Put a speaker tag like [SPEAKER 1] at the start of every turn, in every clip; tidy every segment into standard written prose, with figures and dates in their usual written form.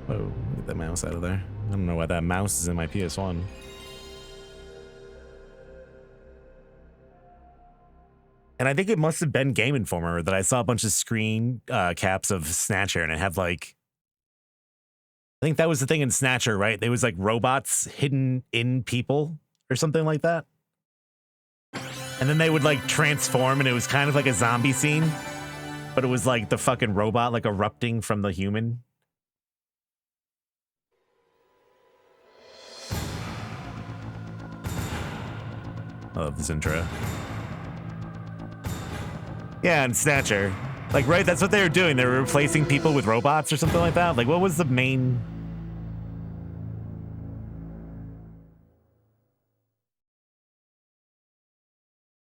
[SPEAKER 1] Oh, get that mouse out of there. I don't know why that mouse is in my PS1. And I think it must have been Game Informer that I saw a bunch of screen caps of Snatcher, and it had like, I think that was the thing in Snatcher, right? There was like robots hidden in people or something like that. And then they would like transform, and it was kind of like a zombie scene, but it was like the fucking robot like erupting from the human. I love this intro. Yeah, and Snatcher. Like, right, that's what they were doing. They were replacing people with robots or something like that. Like, what was the main...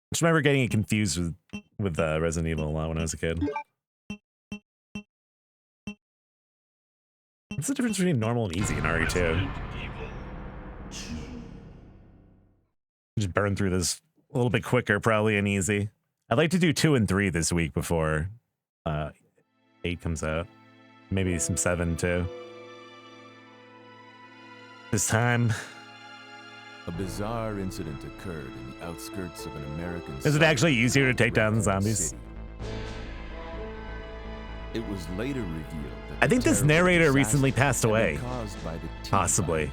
[SPEAKER 1] I just remember getting it confused with Resident Evil a lot when I was a kid. What's the difference between normal and easy in RE2? Just burn through this a little bit quicker, probably, and easy. I'd like to do 2 and 3 this week before 8 comes out. Maybe some 7 too. This time.
[SPEAKER 2] A bizarre incident occurred in the outskirts of an American.
[SPEAKER 1] Is it actually easier to take down the zombies?
[SPEAKER 2] It was later revealed that
[SPEAKER 1] I think this narrator recently passed away. Possibly.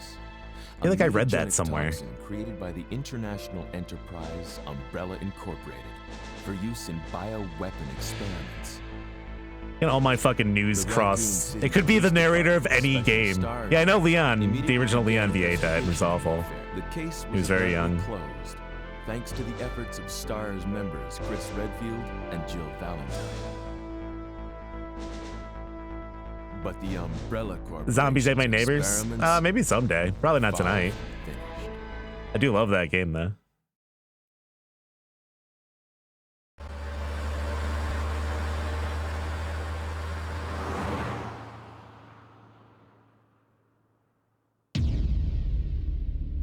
[SPEAKER 1] I feel like I read that somewhere.
[SPEAKER 2] Created by the international enterprise Umbrella Incorporated for use in bioweapon experiments.
[SPEAKER 1] You know, all my fucking news cross. It could be the narrator of any game. Yeah, I know Leon, the original Leon VA died. It was awful.
[SPEAKER 2] The case
[SPEAKER 1] He was very young.
[SPEAKER 2] Closed, thanks to the efforts of STARS members Chris Redfield and Jill Valentine. But the Umbrella Corporation.
[SPEAKER 1] Zombies ate my neighbors? Maybe someday. Probably not tonight.
[SPEAKER 2] Finished.
[SPEAKER 1] I do love that game though.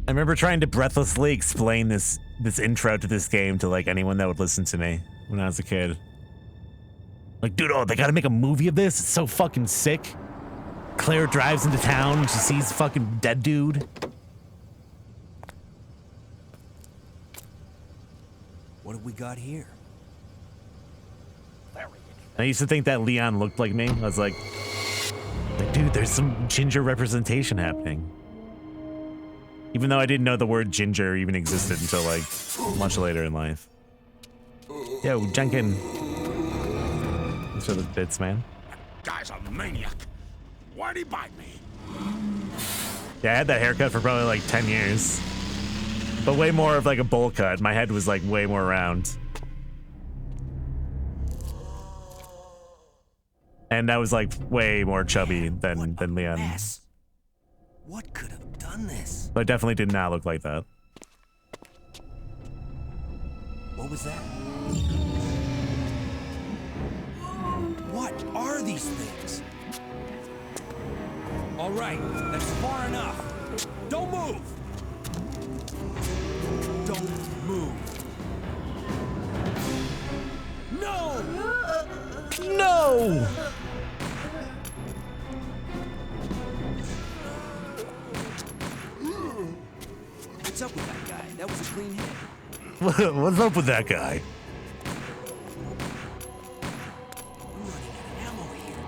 [SPEAKER 1] I remember trying to breathlessly explain this intro to this game to like anyone that would listen to me when I was a kid. Like, dude, oh, they gotta make a movie of this? It's so fucking sick. Claire drives into town and she sees fucking dead dude.
[SPEAKER 3] What have we got here?
[SPEAKER 1] I used to think that Leon looked like me. I was like, dude, there's some ginger representation happening. Even though I didn't know the word ginger even existed until like much later in life. Yo, Jenkin. Thanks for the bits, man.
[SPEAKER 4] Guy's a maniac. Why'd he bite me?
[SPEAKER 1] Yeah, I had that haircut for probably like 10 years. But way more of like a bowl cut. My head was like way more round. And I was like way more chubby than Leon.
[SPEAKER 3] Mess. What could have done this?
[SPEAKER 1] But I definitely did not look like that.
[SPEAKER 3] What was that? What are these things? All right, that's far enough. Don't move. Don't move. No!
[SPEAKER 1] No!
[SPEAKER 3] What's up with that guy? That was a clean hit.
[SPEAKER 1] What's up with that guy?
[SPEAKER 3] I'm running out of ammo here.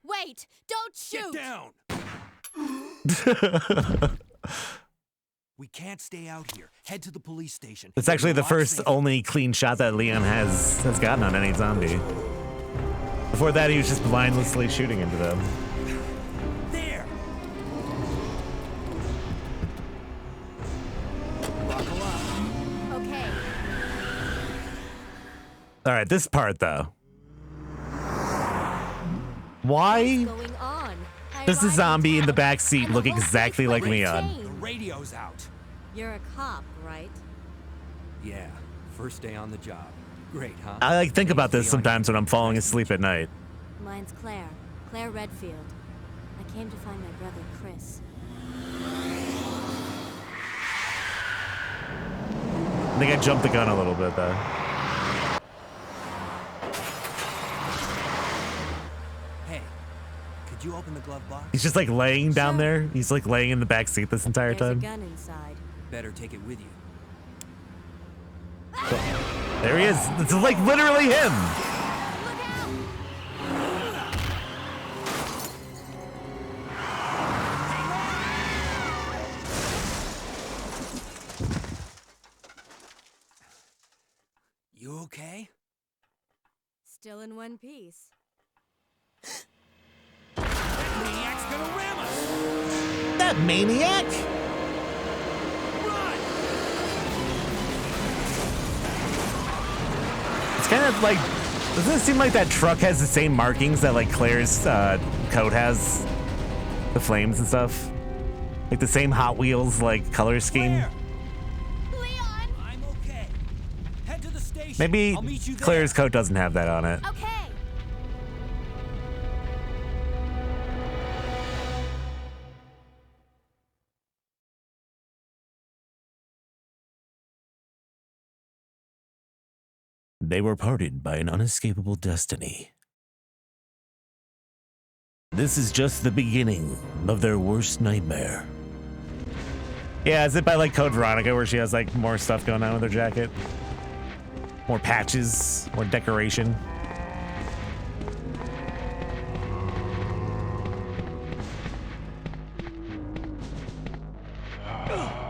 [SPEAKER 5] Wait! Don't shoot!
[SPEAKER 3] Get down! We can't stay out here. Head to the police station.
[SPEAKER 1] It's actually the first only clean shot that Leon has gotten on any zombie. Before that, he was just mindlessly shooting into them.
[SPEAKER 3] There! Buckle up.
[SPEAKER 5] Okay.
[SPEAKER 1] All right, this part though. Why
[SPEAKER 5] What's going on?
[SPEAKER 1] does the zombie in the back seat look exactly like Leon?
[SPEAKER 3] The radio's out.
[SPEAKER 5] You're a cop, right?
[SPEAKER 3] Yeah, first day on the job. Great, huh?
[SPEAKER 1] I like think about this sometimes when I'm falling asleep at night.
[SPEAKER 5] Mine's Claire. Claire Redfield. I came to find my brother, Chris.
[SPEAKER 1] I think I jumped the gun a little bit though.
[SPEAKER 3] you open the glove box?
[SPEAKER 1] He's just like laying down
[SPEAKER 5] Sure.
[SPEAKER 1] there. He's like laying in the back seat this entire
[SPEAKER 5] There's a
[SPEAKER 1] time.
[SPEAKER 5] gun inside.
[SPEAKER 3] Better take it with you.
[SPEAKER 1] There he is. This is like literally him.
[SPEAKER 5] Look out!
[SPEAKER 3] You okay?
[SPEAKER 5] Still in one piece.
[SPEAKER 3] Maniac's gonna ram us!
[SPEAKER 1] That maniac.
[SPEAKER 3] Run!
[SPEAKER 1] It's kind of like, doesn't it seem like that truck has the same markings that like Claire's coat has? The flames and stuff. Like the same Hot Wheels like color scheme.
[SPEAKER 3] Claire,
[SPEAKER 5] Leon!
[SPEAKER 3] I'm okay. Head to the station.
[SPEAKER 1] Maybe
[SPEAKER 3] I'll meet you there.
[SPEAKER 1] Claire's coat doesn't have that on it.
[SPEAKER 5] Okay.
[SPEAKER 1] They were parted by an unescapable destiny. This is just the beginning of their worst nightmare. Yeah, is it by like Code Veronica where she has like more stuff going on with her jacket? More patches, more decoration.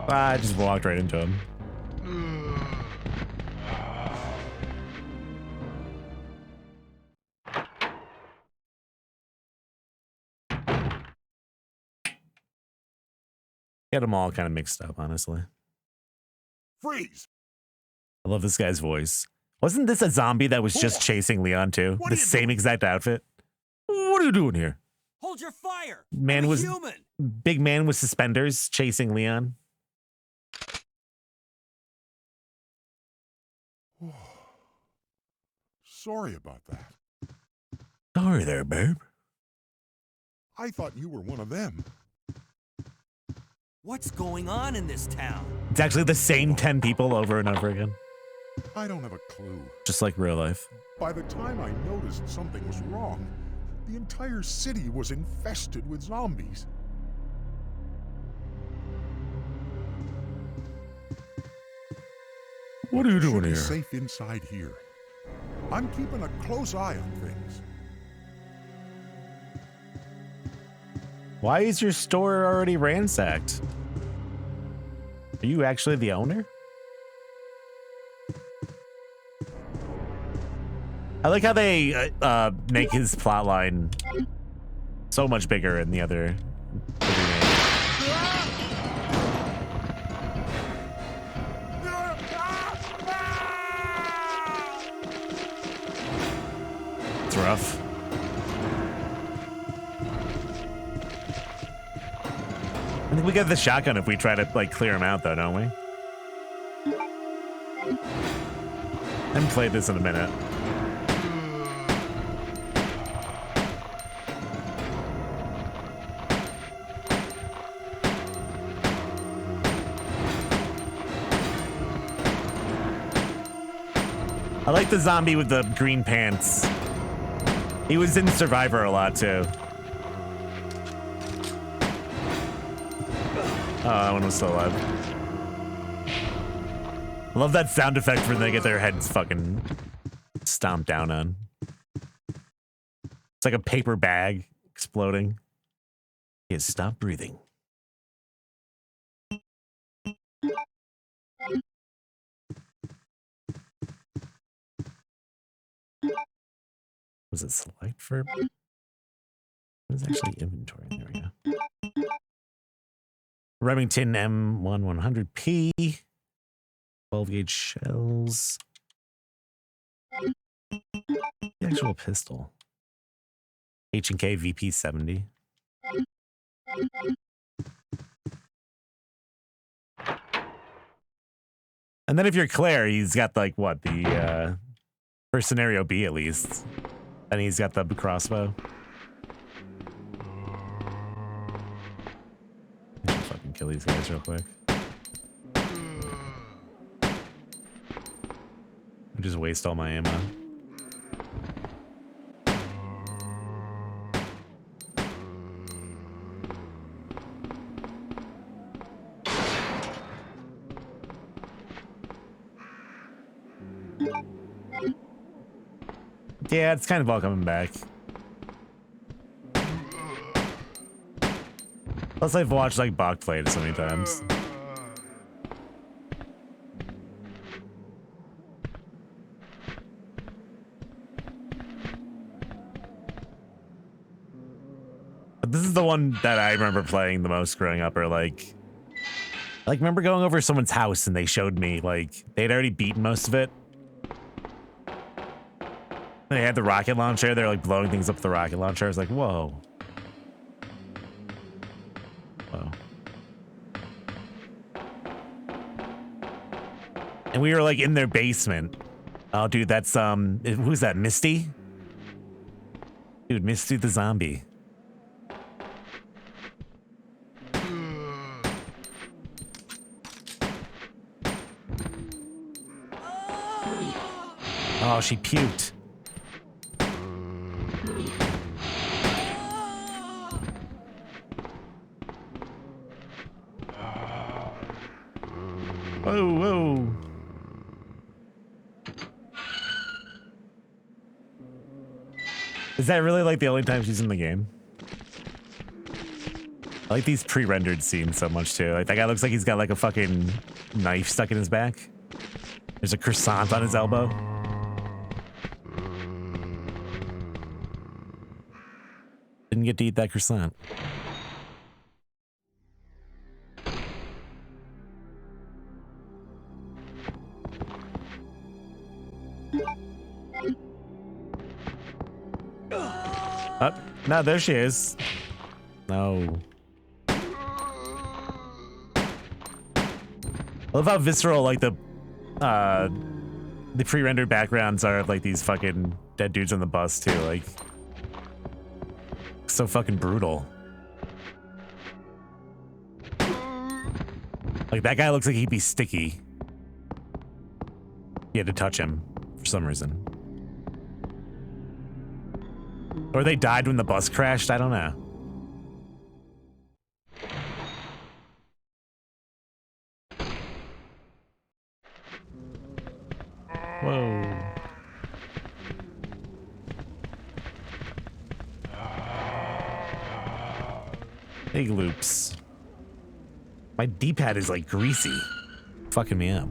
[SPEAKER 1] I just walked right into him. Get them all kind of mixed up, honestly.
[SPEAKER 4] Freeze!
[SPEAKER 1] I love this guy's voice. Wasn't this a zombie that was just chasing Leon too?
[SPEAKER 4] What
[SPEAKER 1] The
[SPEAKER 4] are you
[SPEAKER 1] same
[SPEAKER 4] doing?
[SPEAKER 1] exact outfit? What are you doing here?
[SPEAKER 3] Hold your fire.
[SPEAKER 1] Man
[SPEAKER 3] I'm a
[SPEAKER 1] was-
[SPEAKER 3] human.
[SPEAKER 1] Big man with suspenders chasing Leon.
[SPEAKER 4] Sorry about that.
[SPEAKER 1] Sorry there, babe.
[SPEAKER 4] I thought you were one of them.
[SPEAKER 3] What's going on in this town?
[SPEAKER 1] It's actually the same 10 people over and over again.
[SPEAKER 4] I don't have a clue.
[SPEAKER 1] Just like real life.
[SPEAKER 4] By the time I noticed something was wrong, the entire city was infested with zombies.
[SPEAKER 1] What are you
[SPEAKER 4] Should
[SPEAKER 1] doing
[SPEAKER 4] be
[SPEAKER 1] here?
[SPEAKER 4] safe inside here. I'm keeping a close eye on things.
[SPEAKER 1] Why is your store already ransacked? Are you actually the owner? I like how they make his plotline so much bigger in the other remake. It's rough. I think we get the shotgun if we try to like clear him out though, don't we? I haven't played this in a minute. I like the zombie with the green pants. He was in Survivor a lot too. Oh, that one was still alive. I love that sound effect when they get their heads fucking stomped down on. It's like a paper bag exploding. He has stopped breathing. Was it select for? It was actually inventory. There we go. Remington M1100P. 12 gauge shells. The actual pistol. H&K VP70. And then if you're Claire, he's got like what the for scenario B at least. And he's got the crossbow. I should fucking kill these guys real quick. I just waste all my ammo. Yeah, it's kind of all coming back. Plus, I've watched like Bach play it so many times. But this is the one that I remember playing the most growing up, or like remember going over to someone's house and they showed me like they'd already beaten most of it. They had the rocket launcher. They're like blowing things up with the rocket launcher. I was like, whoa. Whoa. And we were like in their basement. Oh, dude, that's who's that? Misty? Dude, Misty the zombie. Oh, she puked. Whoa, whoa. Is that really like the only time she's in the game? I like these pre-rendered scenes so much too. Like that guy looks like he's got like a fucking knife stuck in his back. There's a croissant on his elbow. Didn't get to eat that croissant. Oh, no, there she is. No. I love how visceral like the pre-rendered backgrounds are of like these fucking dead dudes on the bus too. Like, so fucking brutal. Like that guy looks like he'd be sticky. You had to touch him for some reason. Or they died when the bus crashed, I don't know. Whoa. Big loops. My D-pad is like greasy. Fucking me up.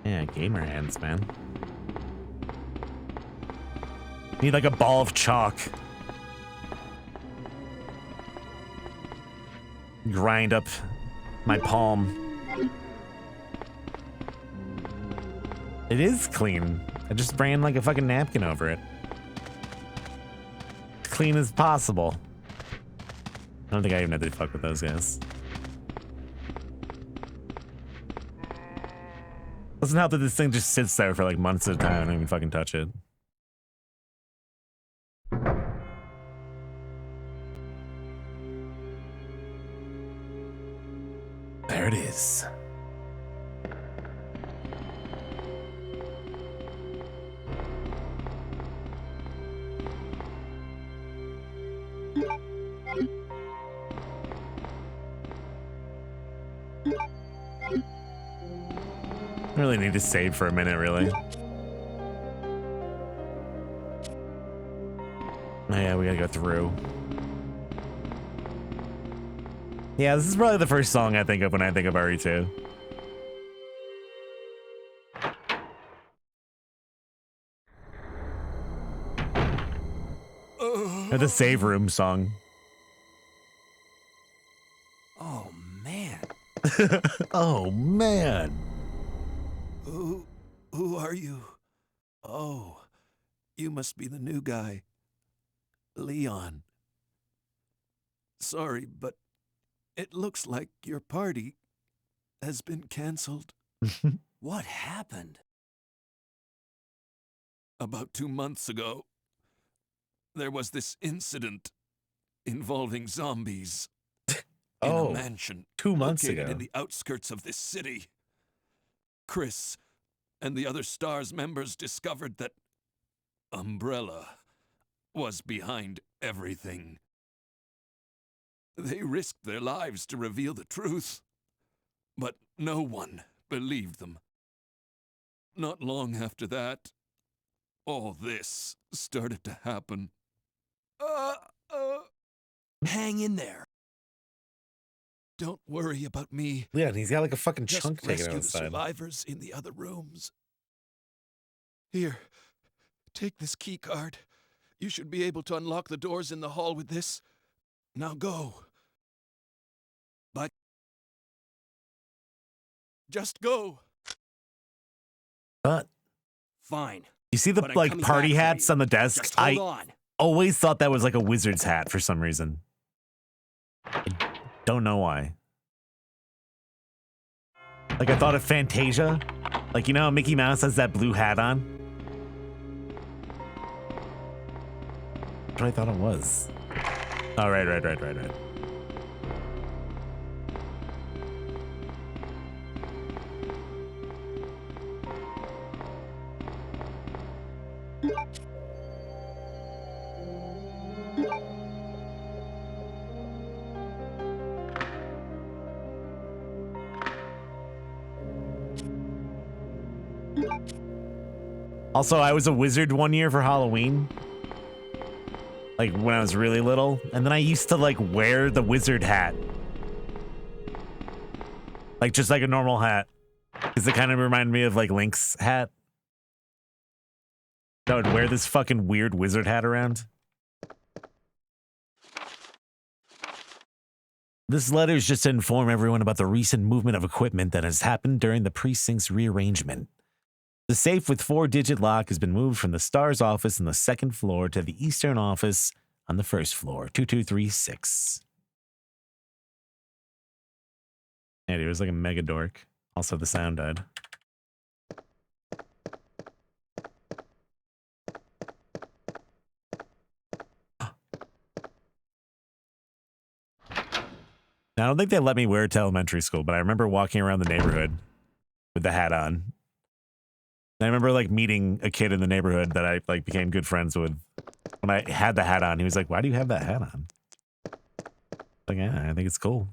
[SPEAKER 1] Yeah, gamer hands, man. Need like a ball of chalk. Grind up my palm. It is clean. I just ran like a fucking napkin over it. Clean as possible. I don't think I even had to fuck with those guys. Doesn't help that this thing just sits there for like months at a time and I don't even fucking touch it. There it is. I really need to save for a minute, really. Oh yeah, we gotta go through. Yeah, this is probably the first song I think of when I think of RE2. Or the save room song.
[SPEAKER 3] Oh, man.
[SPEAKER 1] Oh, man.
[SPEAKER 3] Who are you? Oh, you must be the new guy. Leon. Sorry, but it looks like your party has been canceled. What happened? About 2 months ago, there was this incident involving zombies in a mansion
[SPEAKER 1] 2 months
[SPEAKER 3] located
[SPEAKER 1] ago.
[SPEAKER 3] in the outskirts of this city. Chris and the other STARS members discovered that Umbrella was behind everything. They risked their lives to reveal the truth, but no one believed them. Not long after that, all this started to happen.
[SPEAKER 2] Hang in there.
[SPEAKER 3] Don't worry about me.
[SPEAKER 1] Yeah, and he's got like a fucking
[SPEAKER 3] Just
[SPEAKER 1] chunk taken
[SPEAKER 3] rescue
[SPEAKER 1] out
[SPEAKER 3] the
[SPEAKER 1] the side.
[SPEAKER 3] survivors in the other rooms. Here, take this key card. You should be able to unlock the doors in the hall with this. Now go. But just go.
[SPEAKER 1] But
[SPEAKER 6] Fine.
[SPEAKER 1] you see the
[SPEAKER 6] But I'm
[SPEAKER 1] like
[SPEAKER 6] coming
[SPEAKER 1] party
[SPEAKER 6] back for
[SPEAKER 1] hats
[SPEAKER 6] you.
[SPEAKER 1] on the desk?
[SPEAKER 6] Just hold
[SPEAKER 1] I
[SPEAKER 6] on.
[SPEAKER 1] always thought that was like a wizard's hat for some reason. I don't know why. Like I thought of Fantasia. Like, you know how Mickey Mouse has that blue hat on? That's what I thought it was. Oh, right. Also, I was a wizard one year for Halloween. Like when I was really little. And then I used to like wear the wizard hat. Like just like a normal hat. Because it kind of reminded me of like Link's hat. I would wear this fucking weird wizard hat around. This letter is just to inform everyone about the recent movement of equipment that has happened during the precinct's rearrangement. The safe with 4-digit lock has been moved from the STARS office on the 2nd floor to the Eastern office on the 1st floor, 2236. Yeah, dude, it was like a mega dork. Also, the sound died. Now, I don't think they let me wear it to elementary school, but I remember walking around the neighborhood with the hat on. And I remember like meeting a kid in the neighborhood that I like became good friends with. When I had the hat on, he was like, "Why do you have that hat on?" Like, yeah, I think it's cool.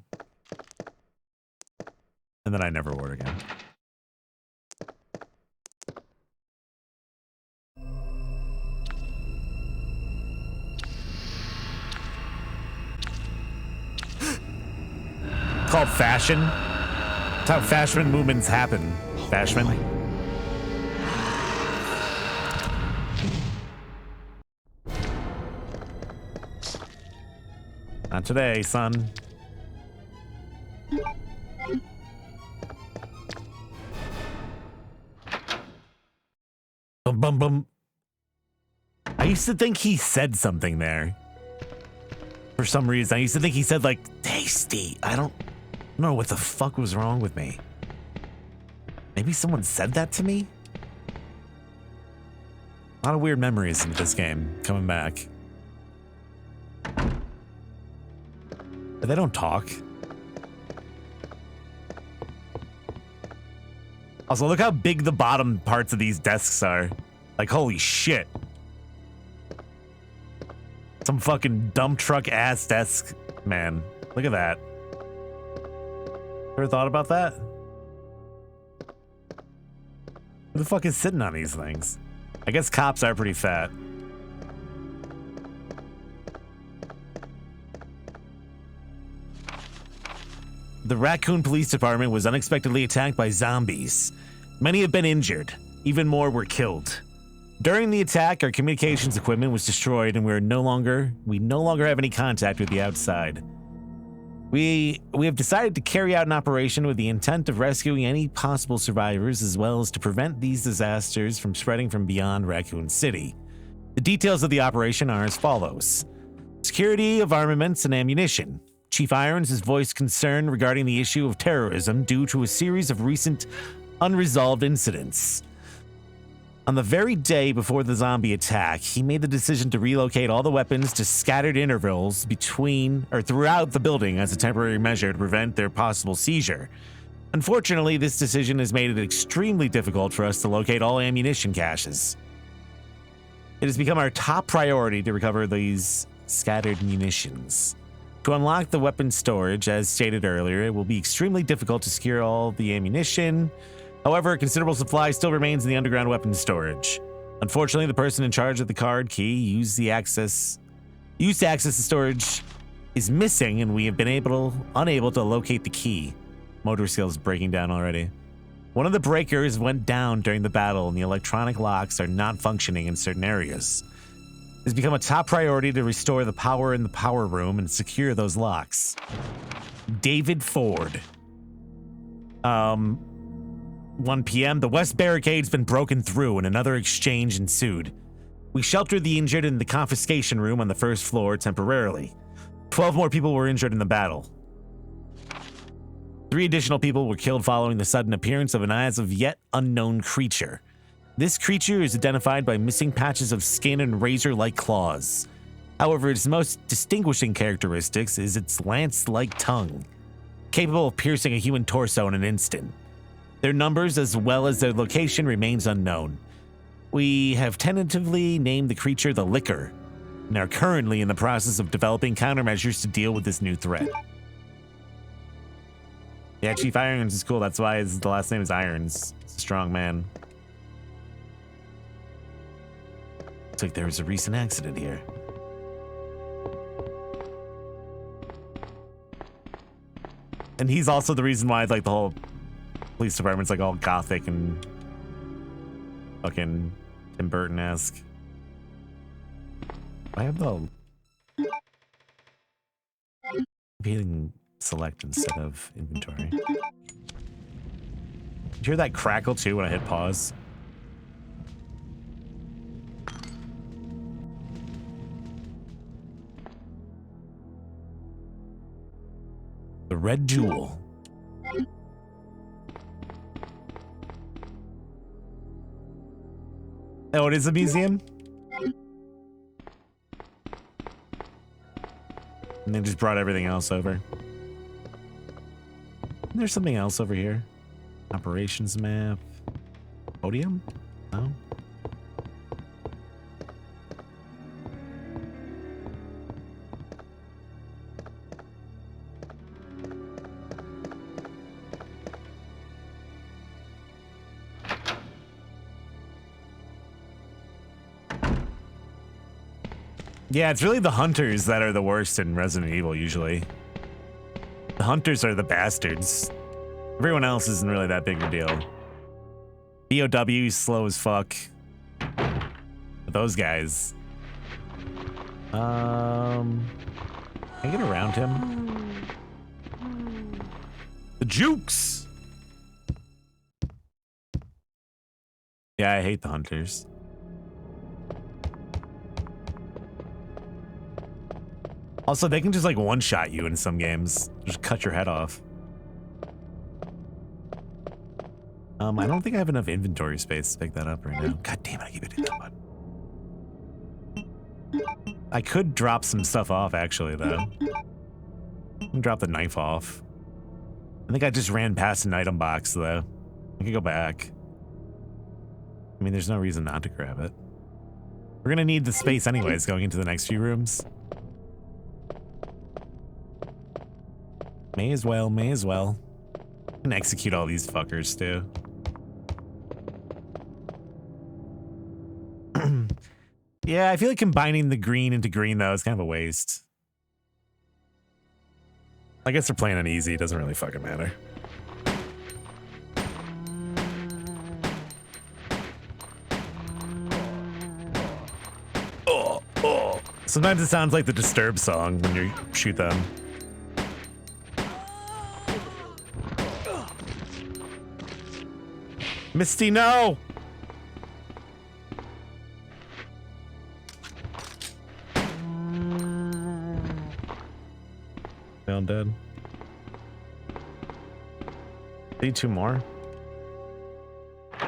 [SPEAKER 1] And then I never wore it again. It's called fashion. It's how fashion movements happen. Fashion. Not today, son. Bum, bum, bum. I used to think he said something there. For some reason, I used to think he said, like, tasty. I don't know what the fuck was wrong with me. Maybe someone said that to me? A lot of weird memories in this game coming back. But they don't talk. Also, look how big the bottom parts of these desks are. Like, holy shit. Some fucking dump truck ass desk, man. Look at that. Ever thought about that? Who the fuck is sitting on these things? I guess cops are pretty fat. The Raccoon Police Department was unexpectedly attacked by zombies. Many have been injured. Even more were killed. During the attack, our communications equipment was destroyed and we no longer have any contact with the outside. We have decided to carry out an operation with the intent of rescuing any possible survivors as well as to prevent these disasters from spreading from beyond Raccoon City. The details of the operation are as follows. Security of armaments and ammunition. Chief Irons has voiced concern regarding the issue of terrorism due to a series of recent unresolved incidents. On the very day before the zombie attack, he made the decision to relocate all the weapons to scattered intervals throughout the building as a temporary measure to prevent their possible seizure. Unfortunately, this decision has made it extremely difficult for us to locate all ammunition caches. It has become our top priority to recover these scattered munitions. To unlock the weapon storage, as stated earlier, it will be extremely difficult to secure all the ammunition. However, a considerable supply still remains in the underground weapons storage. Unfortunately, the person in charge of the card key used to access the storage is missing, and we have been unable to locate the key. Motor skills breaking down already. One of the breakers went down during the battle, and the electronic locks are not functioning in certain areas. It has become a top priority to restore the power in the power room and secure those locks. David Ford. 1 p.m., the west barricade's been broken through and another exchange ensued. We sheltered the injured in the confiscation room on the first floor temporarily. 12 more people were injured in the battle. 3 additional people were killed following the sudden appearance of an as of yet unknown creature. This creature is identified by missing patches of skin and razor-like claws. However, its most distinguishing characteristics is its lance-like tongue, capable of piercing a human torso in an instant. Their numbers as well as their location remains unknown. We have tentatively named the creature the Licker, and are currently in the process of developing countermeasures to deal with this new threat. Yeah, Chief Irons is cool. That's why the last name is Irons. He's a strong man. Looks like there was a recent accident here. And he's also the reason why, like, the whole police department's like all gothic and fucking Tim Burton-esque. I have the hitting select instead of inventory. Did you hear that crackle too when I hit pause? The Red Jewel. Oh, it is a museum? And they just brought everything else over. And there's something else over here. Operations map. Podium? No. Yeah, it's really the hunters that are the worst in Resident Evil, usually. The hunters are the bastards. Everyone else isn't really that big of a deal. BOW slow as fuck. But those guys. Can I get around him? The jukes! Yeah, I hate the hunters. Also, they can just like one-shot you in some games. Just cut your head off. I don't think I have enough inventory space to pick that up right now. God damn it, I keep hitting that button. I could drop some stuff off actually though. I can drop the knife off. I think I just ran past an item box though. I can go back. I mean, there's no reason not to grab it. We're gonna need the space anyways going into the next few rooms. May as well, may as well. And execute all these fuckers too. Yeah, I feel like combining the green into green though is kind of a waste. I guess they're playing on easy, it doesn't really fucking matter. Oh, oh. Sometimes it sounds like the Disturbed song when you shoot them. Misty, no! Found dead. Need 2 more.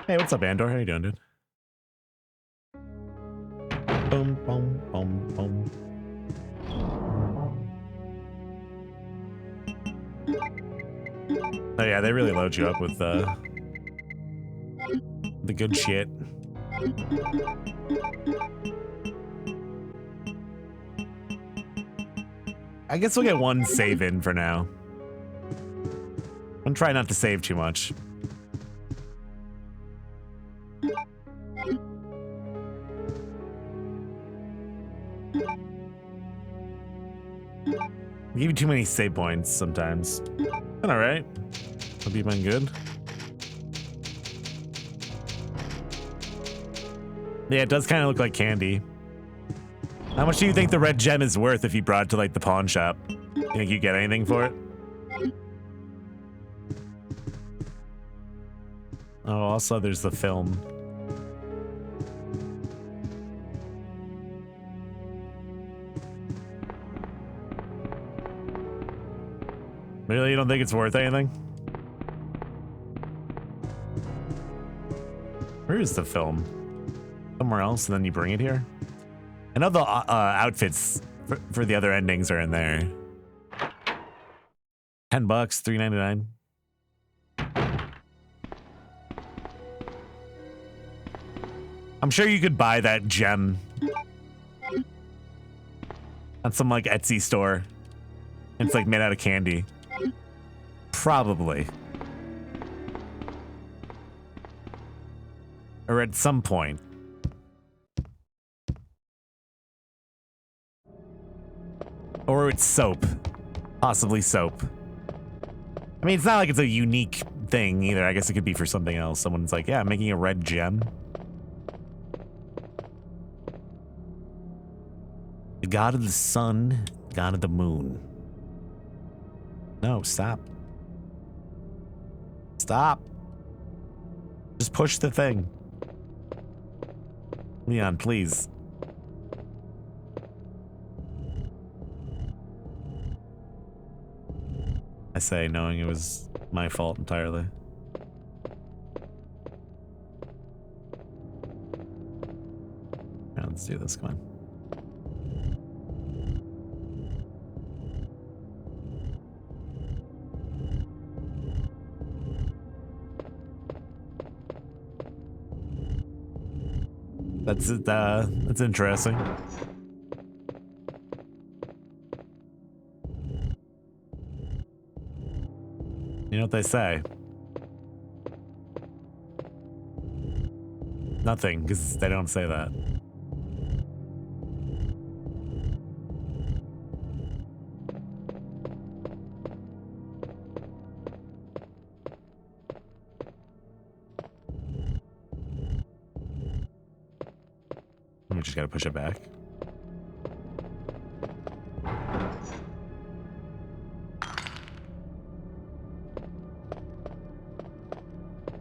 [SPEAKER 1] Hey, what's up, Andor? How you doing, dude? Boom, boom, boom, boom. Oh yeah, they really load you up with the good shit. I guess we'll get one save in for now. I'm try not to save too much. I give you too many save points sometimes. All right. Hope you've been good. Yeah, it does kind of look like candy. How much do you think the red gem is worth if you brought it to like the pawn shop? You think you get anything for it? Oh, also there's the film. Really, you don't think it's worth anything? Where is the film? Somewhere else, and then you bring it here? I know the outfits for the other endings are in there. $10, $3.99. I'm sure you could buy that gem on some like Etsy store. It's like made out of candy. Probably. Or at some point. Or it's soap. Possibly soap. I mean, it's not like it's a unique thing either. I guess it could be for something else. Someone's like, yeah, I'm making a red gem. The god of the sun, god of the moon. No, stop. Stop. Just push the thing. Leon, please. I say, knowing it was my fault entirely. Yeah, let's do this, come on. That's interesting. You know what they say? Nothing, because they don't say that. We just gotta push it back.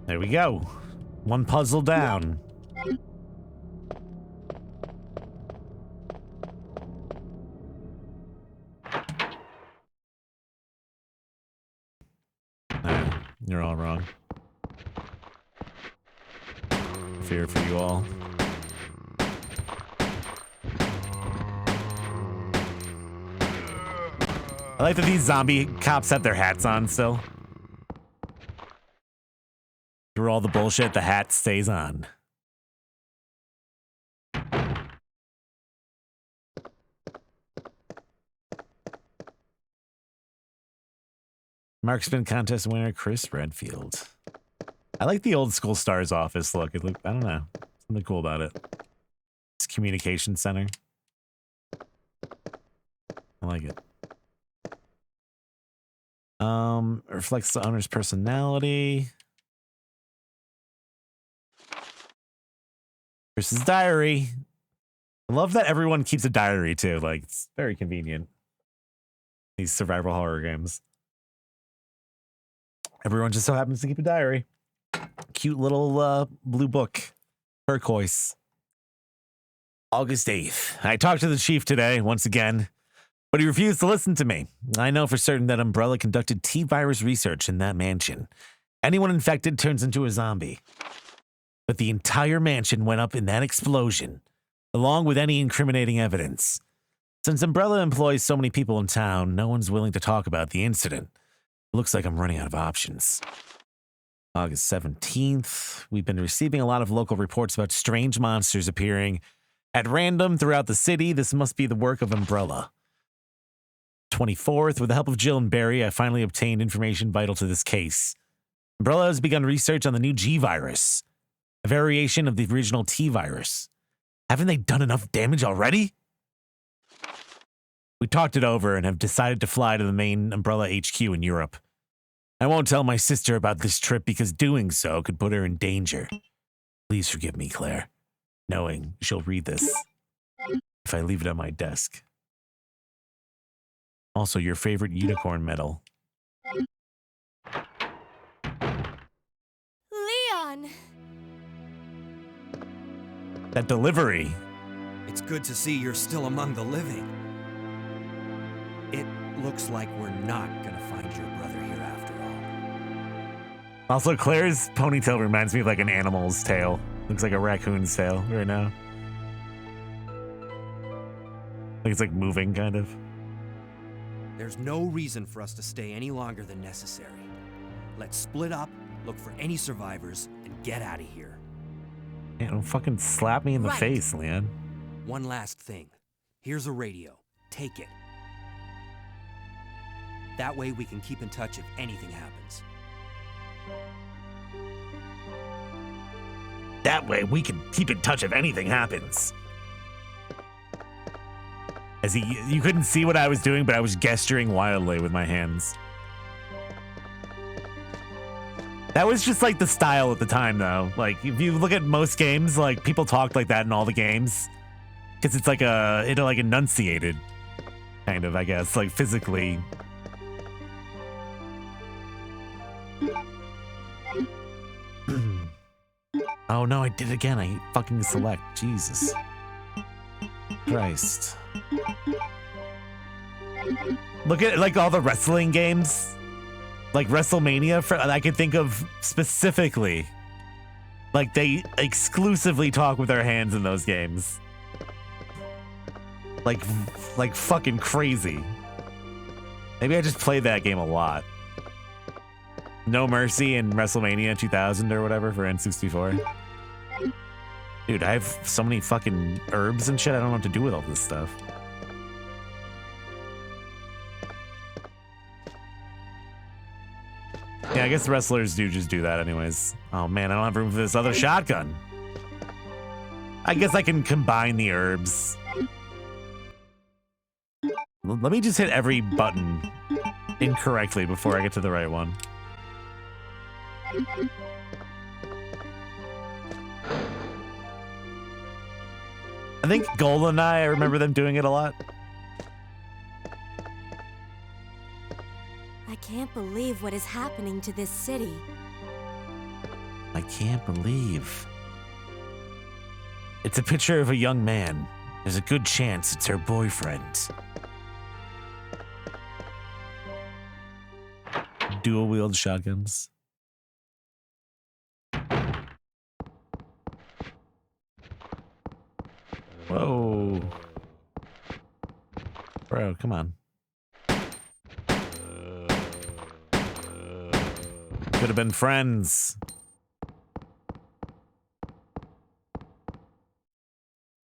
[SPEAKER 1] There we go. One puzzle down. You're all wrong. Fear for you all. I like that these zombie cops have their hats on still. Through all the bullshit, the hat stays on. Marksman contest winner Chris Redfield. I like the old school Stars office look. It look, I don't know, something cool about it. It's communication center. I like it. Reflects the owner's personality. Chris's diary. I love that everyone keeps a diary too. Like, it's very convenient. These survival horror games. Everyone just so happens to keep a diary. Cute little blue book. Turquoise. August 8th. I talked to the chief today, once again, but he refused to listen to me. I know for certain that Umbrella conducted T-virus research in that mansion. Anyone infected turns into a zombie. But the entire mansion went up in that explosion, along with any incriminating evidence. Since Umbrella employs so many people in town, no one's willing to talk about the incident. Looks like I'm running out of options. August 17th, we've been receiving a lot of local reports about strange monsters appearing at random throughout the city. This must be the work of Umbrella. 24th, with the help of Jill and Barry, I finally obtained information vital to this case. Umbrella has begun research on the new G virus, a variation of the original T virus. Haven't they done enough damage already? We talked it over and have decided to fly to the main Umbrella HQ in Europe. I won't tell my sister about this trip because doing so could put her in danger. Please forgive me, Claire, knowing she'll read this if I leave it on my desk. Also, your favorite unicorn medal.
[SPEAKER 5] Leon!
[SPEAKER 1] That delivery.
[SPEAKER 6] It's good to see you're still among the living. It looks like we're not gonna find your brother here after all.
[SPEAKER 1] Also, Claire's ponytail reminds me of like an animal's tail. Looks like a raccoon's tail right now. Like it's like moving, kind of.
[SPEAKER 6] There's no reason for us to stay any longer than necessary. Let's split up, look for any survivors, and get out of here.
[SPEAKER 1] Man, don't fucking slap me in the
[SPEAKER 5] Right.
[SPEAKER 1] face, Leon.
[SPEAKER 6] One last thing. Here's a radio. Take it. That way we can keep in touch if anything happens.
[SPEAKER 1] That way we can keep in touch if anything happens. As you couldn't see what I was doing, but I was gesturing wildly with my hands. That was just like the style at the time, though. Like, if you look at most games, like people talked like that in all the games, because it's like it like enunciated, kind of, I guess, like physically. Oh no, I did it again. I fucking select. Jesus Christ. Look at like all the wrestling games. Like WrestleMania, I could think of specifically. Like they exclusively talk with their hands in those games. Like fucking crazy. Maybe I just played that game a lot. No Mercy in WrestleMania 2000 or whatever for N64. Dude, I have so many fucking herbs and shit. I don't know what to do with all this stuff. Yeah, I guess the wrestlers do just do that anyways. Oh man, I don't have room for this other shotgun. I guess I can combine the herbs. Let me just hit every button incorrectly before I get to the right one. I think GoldenEye, I remember them doing it a lot.
[SPEAKER 5] I can't believe what is happening to this city.
[SPEAKER 1] I can't believe. It's a picture of a young man. There's a good chance it's her boyfriend. Dual wield shotguns. Whoa. Bro, come on. Could have been friends.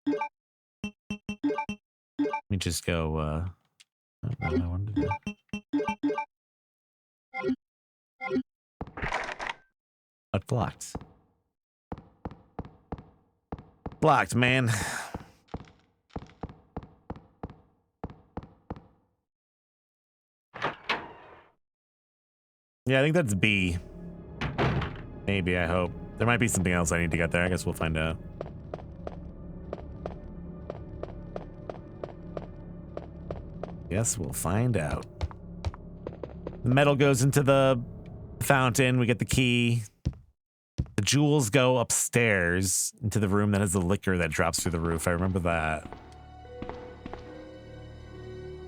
[SPEAKER 1] Let me just go, I don't know what I wanted to do. But blocked. Blocked, man. Yeah, I think that's B. Maybe, I hope. There might be something else I need to get there. I guess we'll find out. Guess we'll find out. The metal goes into the fountain. We get the key. The jewels go upstairs into the room that has the liquor that drops through the roof. I remember that.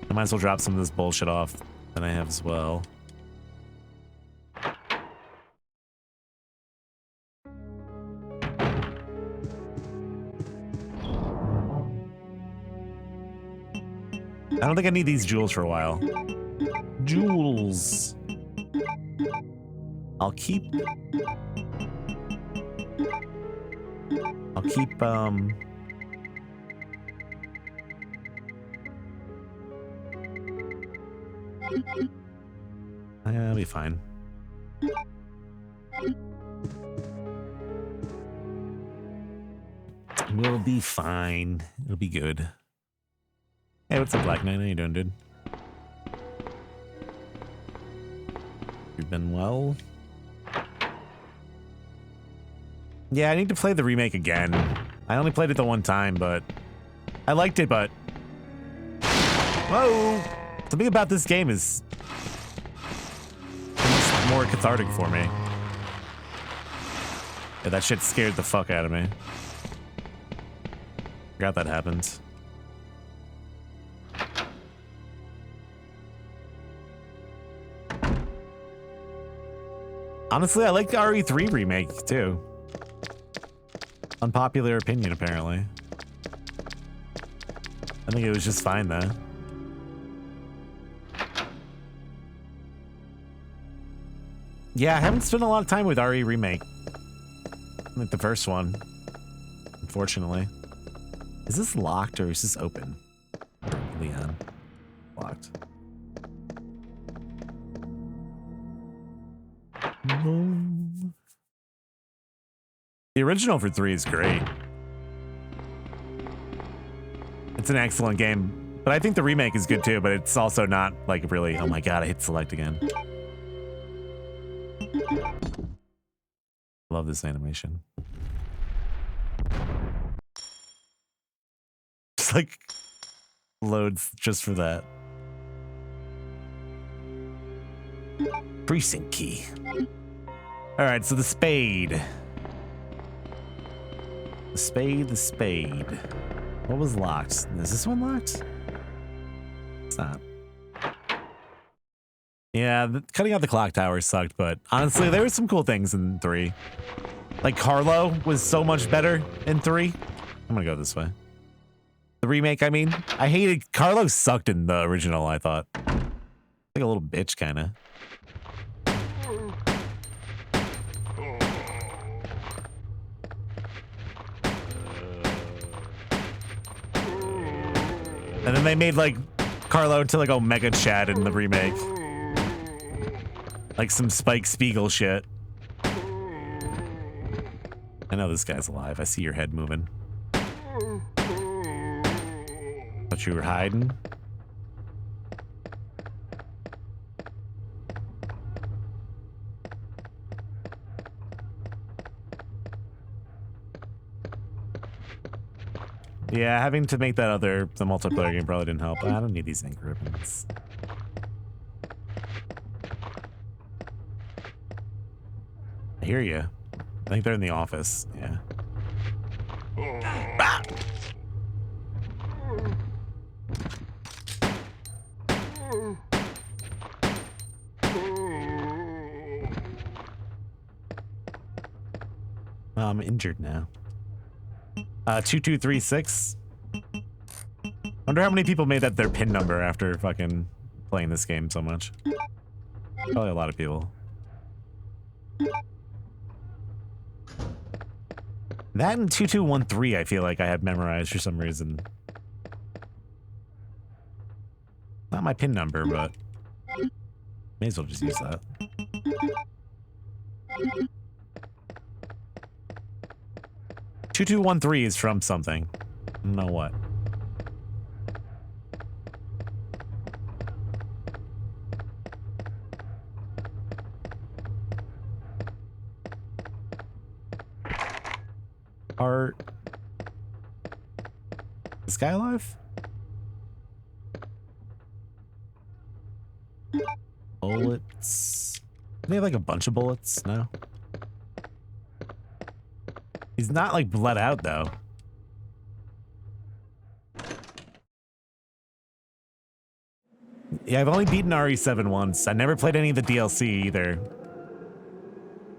[SPEAKER 1] I might as well drop some of this bullshit off that I have as well. I don't think I need these jewels for a while. Jewels. I'll keep, I'll be fine. We'll be fine. It'll be good. Hey, what's up, Black Knight? How you doing, dude? You've been well? Yeah, I need to play the remake again. I only played it the one time, but I liked it, but... Whoa! Something about this game is almost more cathartic for me. Yeah, that shit scared the fuck out of me. Forgot that happened. Honestly, I like the RE3 remake, too. Unpopular opinion, apparently. I think it was just fine, though. Yeah, I haven't spent a lot of time with RE remake. Like the first one. Unfortunately. Is this locked or is this open? Leon. Locked. No. The original for 3 is great. It's an excellent game. But I think the remake is good too, but it's also not like really, oh my god, I hit select again. Love this animation. Just like loads just for that. Precinct key. All right, so the spade. The spade, the spade. What was locked? Is this one locked? It's not. Yeah, cutting out the clock tower sucked, but honestly, there were some cool things in 3. Like Carlo was so much better in 3. I'm gonna go this way. The remake, I mean. I hated Carlo sucked in the original, I thought. Like a little bitch, kinda. And then they made like Carlo into like Omega Chad in the remake. Like some Spike Spiegel shit. I know this guy's alive. I see your head moving. Thought you were hiding. Yeah, having to make the multiplayer game probably didn't help. I don't need these ink ribbons. I hear you. I think they're in the office. Yeah. Ah! I'm injured now. 2236. Wonder how many people made that their pin number after fucking playing this game so much. Probably a lot of people. That and 2213 I feel like I have memorized for some reason. Not my pin number, but may as well just use that. 2213 is from something. I don't know what. Are this guy alive? Bullets. Do they have like a bunch of bullets? No. He's not like bled out though. Yeah, I've only beaten RE7 once. I never played any of the DLC either.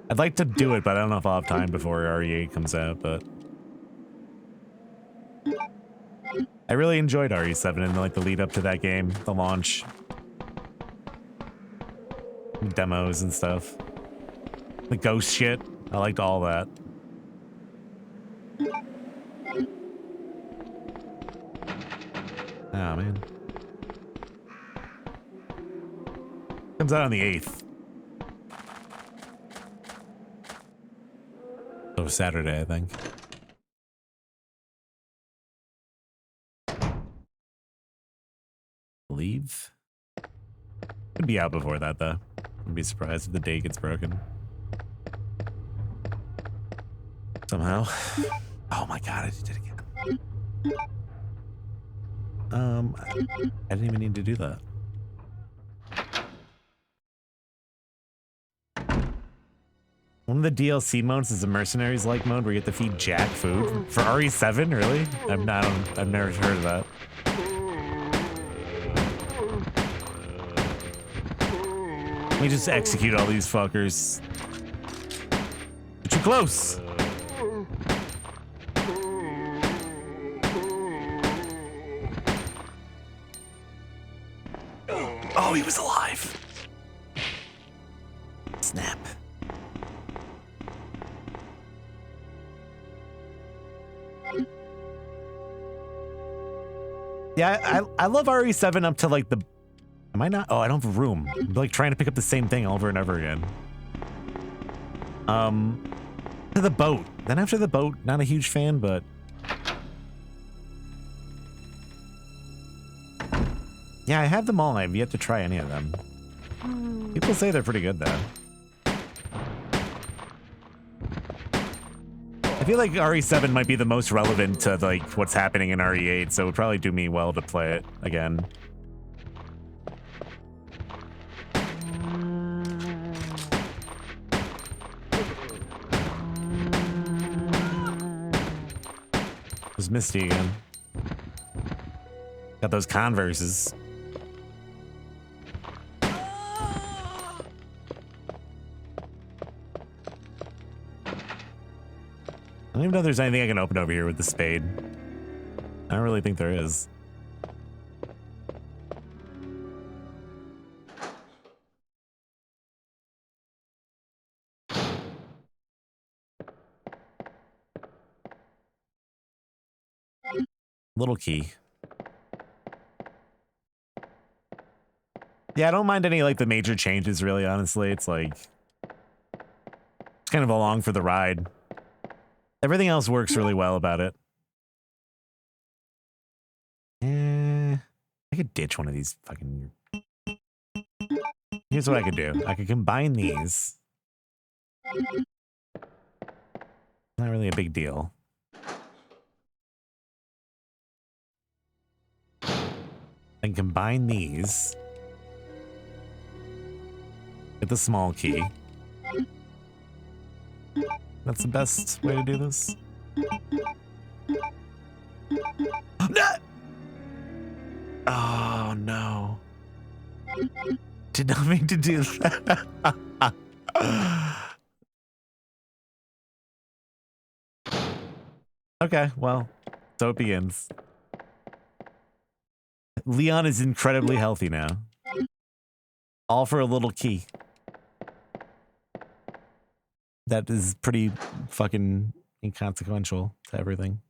[SPEAKER 1] I'd like to do it, but I don't know if I'll have time before RE8 comes out, but I really enjoyed RE7 and like the lead up to that game, the launch. Demos and stuff. The ghost shit. I liked all that. Oh man. Comes out on the 8th. So Saturday, I think. Believe. Could be out before that though. I'd be surprised if the date gets broken. Somehow. Oh my god, I did it again. I didn't even need to do that. One of the DLC modes is a mercenaries-like mode where you have to feed Jack food. For RE7, really? I've never heard of that. Let me just execute all these fuckers. You're too close. Oh, he was alive. Snap. Yeah, I love RE7 up to like the... Am I not? Oh, I don't have room. I'm like trying to pick up the same thing over and over again. To the boat. Then after the boat, not a huge fan, but... Yeah, I have them all. I've yet to try any of them. People say they're pretty good, though. I feel like RE7 might be the most relevant to like what's happening in RE8, so it would probably do me well to play it again. It was Misty again. Got those Converses. I don't even know if there's anything I can open over here with the spade. I don't really think there is. Little key. Yeah, I don't mind any like the major changes really, honestly. It's like it's kind of along for the ride. Everything else works really well about it. I could ditch one of these fucking... Here's what I could do. I could combine these. Not really a big deal. And combine these. Get the small key. That's the best way to do this. Oh no. Did not mean to do that. Okay, well, so it begins. Leon is incredibly healthy now. All for a little key. That is pretty fucking inconsequential to everything.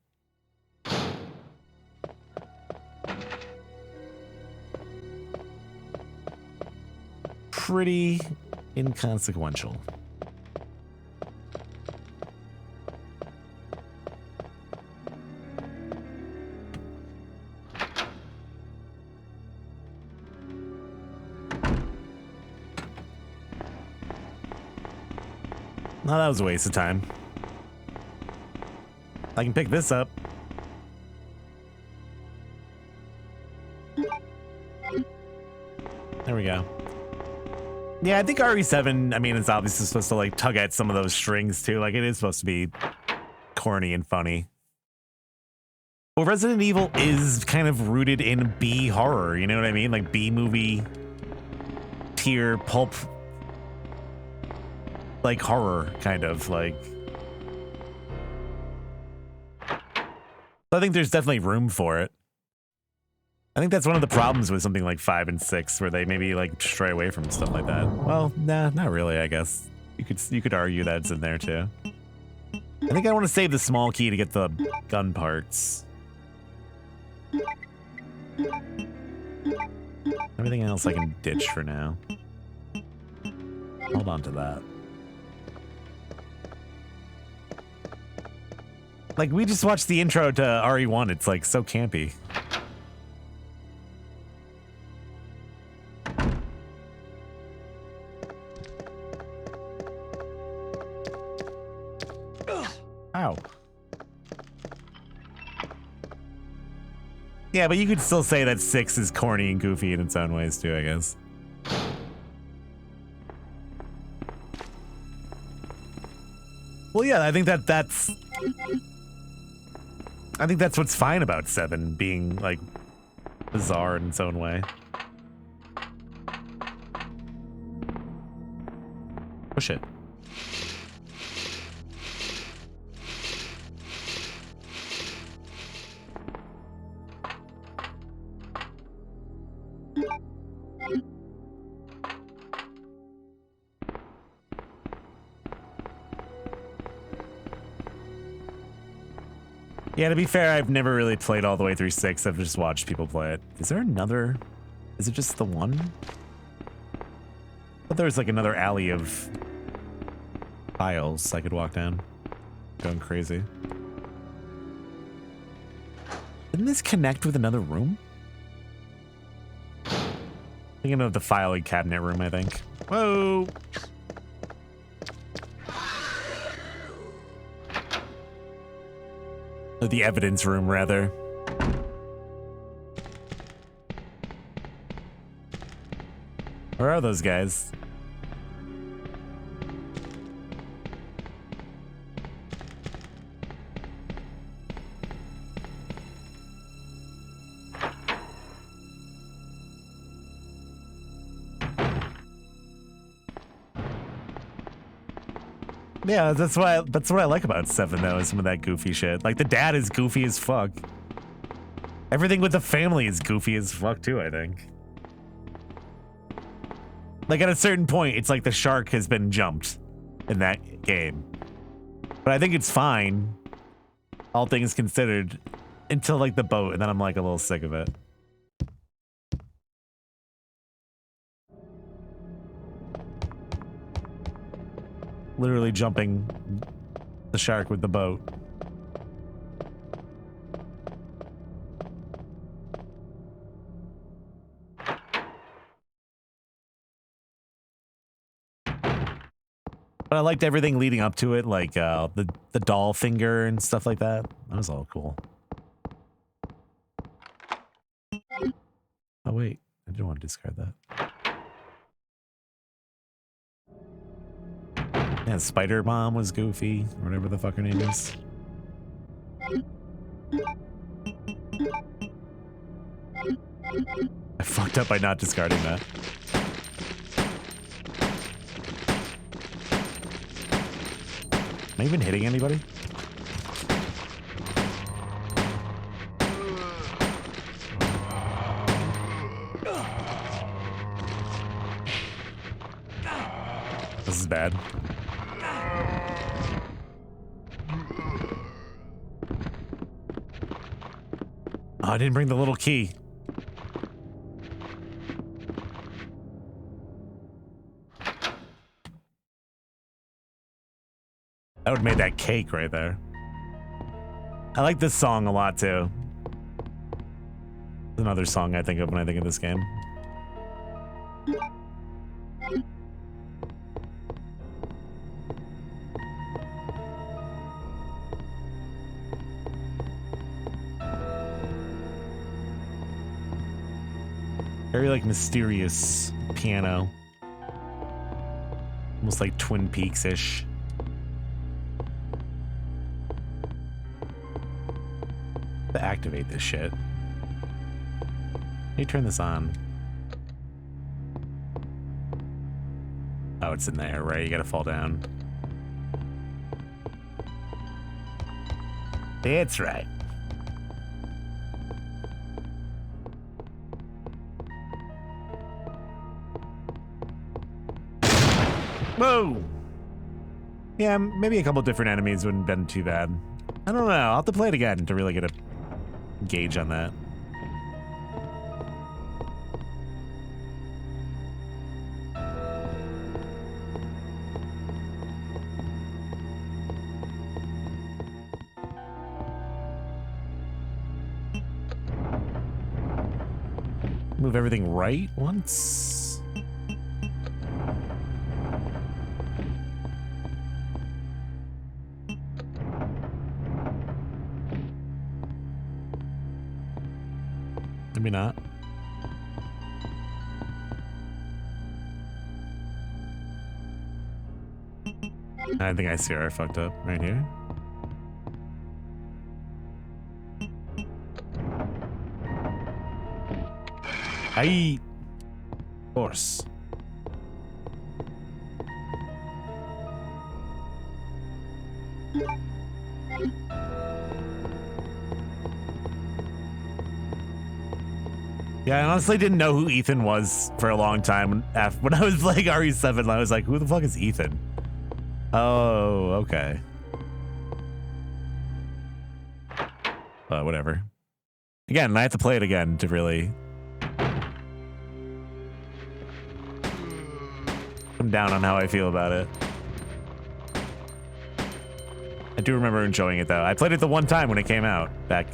[SPEAKER 1] Pretty inconsequential. No, that was a waste of time. I can pick this up. There we go. Yeah, I think RE7, I mean, it's obviously supposed to like tug at some of those strings too. Like it is supposed to be corny and funny. Well, Resident Evil is kind of rooted in B horror, you know what I mean? Like B movie tier pulp, like horror kind of like. I think there's definitely room for it. I think that's one of the problems with something like 5 and 6, where they maybe like stray away from stuff like that. Well, nah, not really, I guess. You could argue that it's in there too. I think I want to save the small key to get the gun parts. Everything else I can ditch for now. Hold on to that. Like, we just watched the intro to RE1. It's like so campy. Ow. Yeah, but you could still say that 6 is corny and goofy in its own ways too, I guess. Well, yeah, I think that's what's fine about 7 being like bizarre in its own way. Push it. Yeah, to be fair, I've never really played all the way through 6. I've just watched people play it. Is there another? Is it just the one? I thought there was like another alley of aisles I could walk down. Going crazy. Didn't this connect with another room? Thinking of the filing cabinet room, I think. Whoa! Or the evidence room, rather. Where are those guys? Yeah, that's what I like about 7 though, is some of that goofy shit. Like the dad is goofy as fuck. Everything with the family is goofy as fuck too, I think. Like at a certain point, it's like the shark has been jumped in that game. But I think it's fine, all things considered, until like the boat, and then I'm like a little sick of it. Literally jumping the shark with the boat. But I liked everything leading up to it, like the doll finger and stuff like that. That was all cool. Oh wait, I didn't want to discard that. Yeah, Spider Mom was goofy, or whatever the fuck her name is. I fucked up by not discarding that. Am I even hitting anybody? This is bad. Oh, I didn't bring the little key. That would have made that cake right there. I like this song a lot too. It's another song I think of when I think of this game. Very like mysterious piano. Almost like Twin Peaks-ish. To activate this shit. How do you turn this on? Oh, it's in there, right? You gotta fall down. That's right. Whoa! Yeah, maybe a couple different enemies wouldn't have been too bad. I don't know. I'll have to play it again to really get a gauge on that. move everything right once. Maybe not. I think I see where I fucked up right here. Of course. Yeah, I honestly didn't know who Ethan was for a long time. When I was playing RE7, I was like, who the fuck is Ethan? Oh, okay. Whatever. Again, I have to play it again to really come down on how I feel about it. I do remember enjoying it though. I played it the one time when it came out, back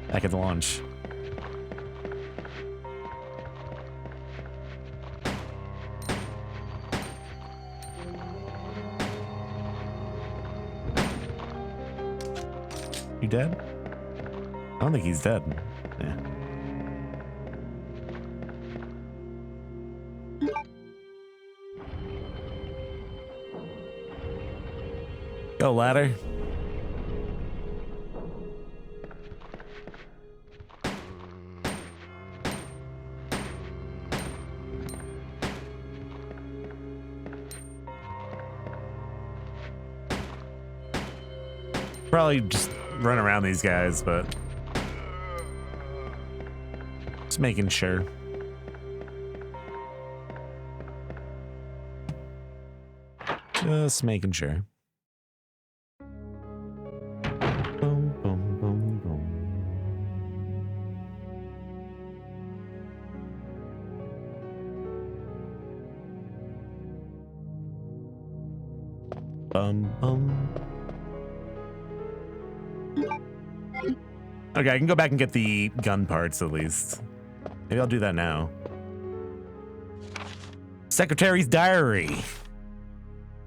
[SPEAKER 1] at the launch. You dead? I don't think he's dead. Yeah. Go, ladder. Probably just run around these guys, but just making sure. Just making sure. Boom, boom, boom, boom. Bum, bum. Okay, I can go back and get the gun parts at least. Maybe I'll do that now. Secretary's diary.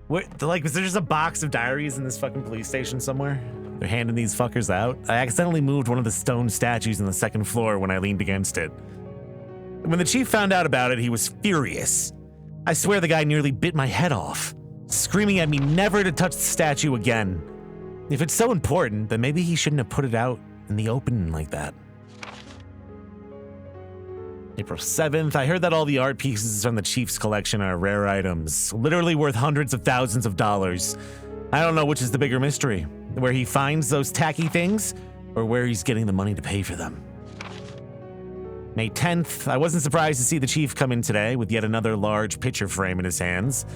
[SPEAKER 1] What, like, was there just a box of diaries in this fucking police station somewhere? They're handing these fuckers out. I accidentally moved one of the stone statues on the second floor when I leaned against it. When the chief found out about it, he was furious. I swear the guy nearly bit my head off, screaming at me never to touch the statue again. If it's so important, then maybe he shouldn't have put it out in the open like that. April 7th, I heard that all the art pieces from the chief's collection are rare items, literally worth hundreds of thousands of dollars. I don't know which is the bigger mystery, where he finds those tacky things, or where he's getting the money to pay for them. May 10th, I wasn't surprised to see the chief come in today with yet another large picture frame in his hands.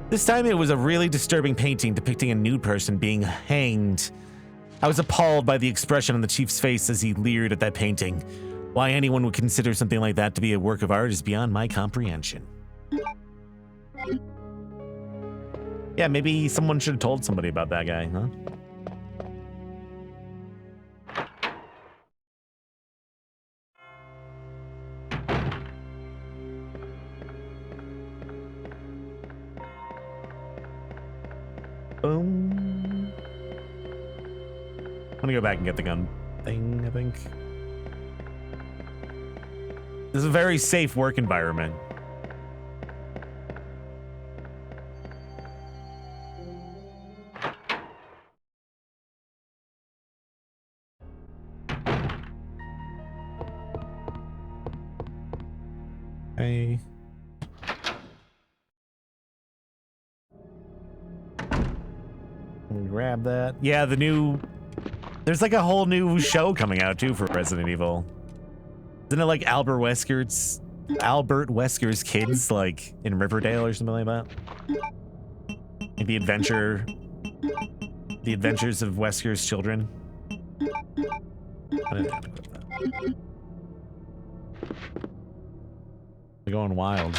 [SPEAKER 1] This time it was a really disturbing painting depicting a nude person being hanged. I was appalled by the expression on the chief's face as he leered at that painting. Why anyone would consider something like that to be a work of art is beyond my comprehension. Yeah, maybe someone should have told somebody about that guy, huh? Boom. I'm gonna go back and get the gun thing, I think. This is a very safe work environment. Hey. Grab that. Yeah, the new... There's like a whole new show coming out too for Resident Evil. Isn't it like Albert Wesker's kids, like in Riverdale or something like that? Like the adventures of Wesker's children. I didn't have to put that. They're going wild.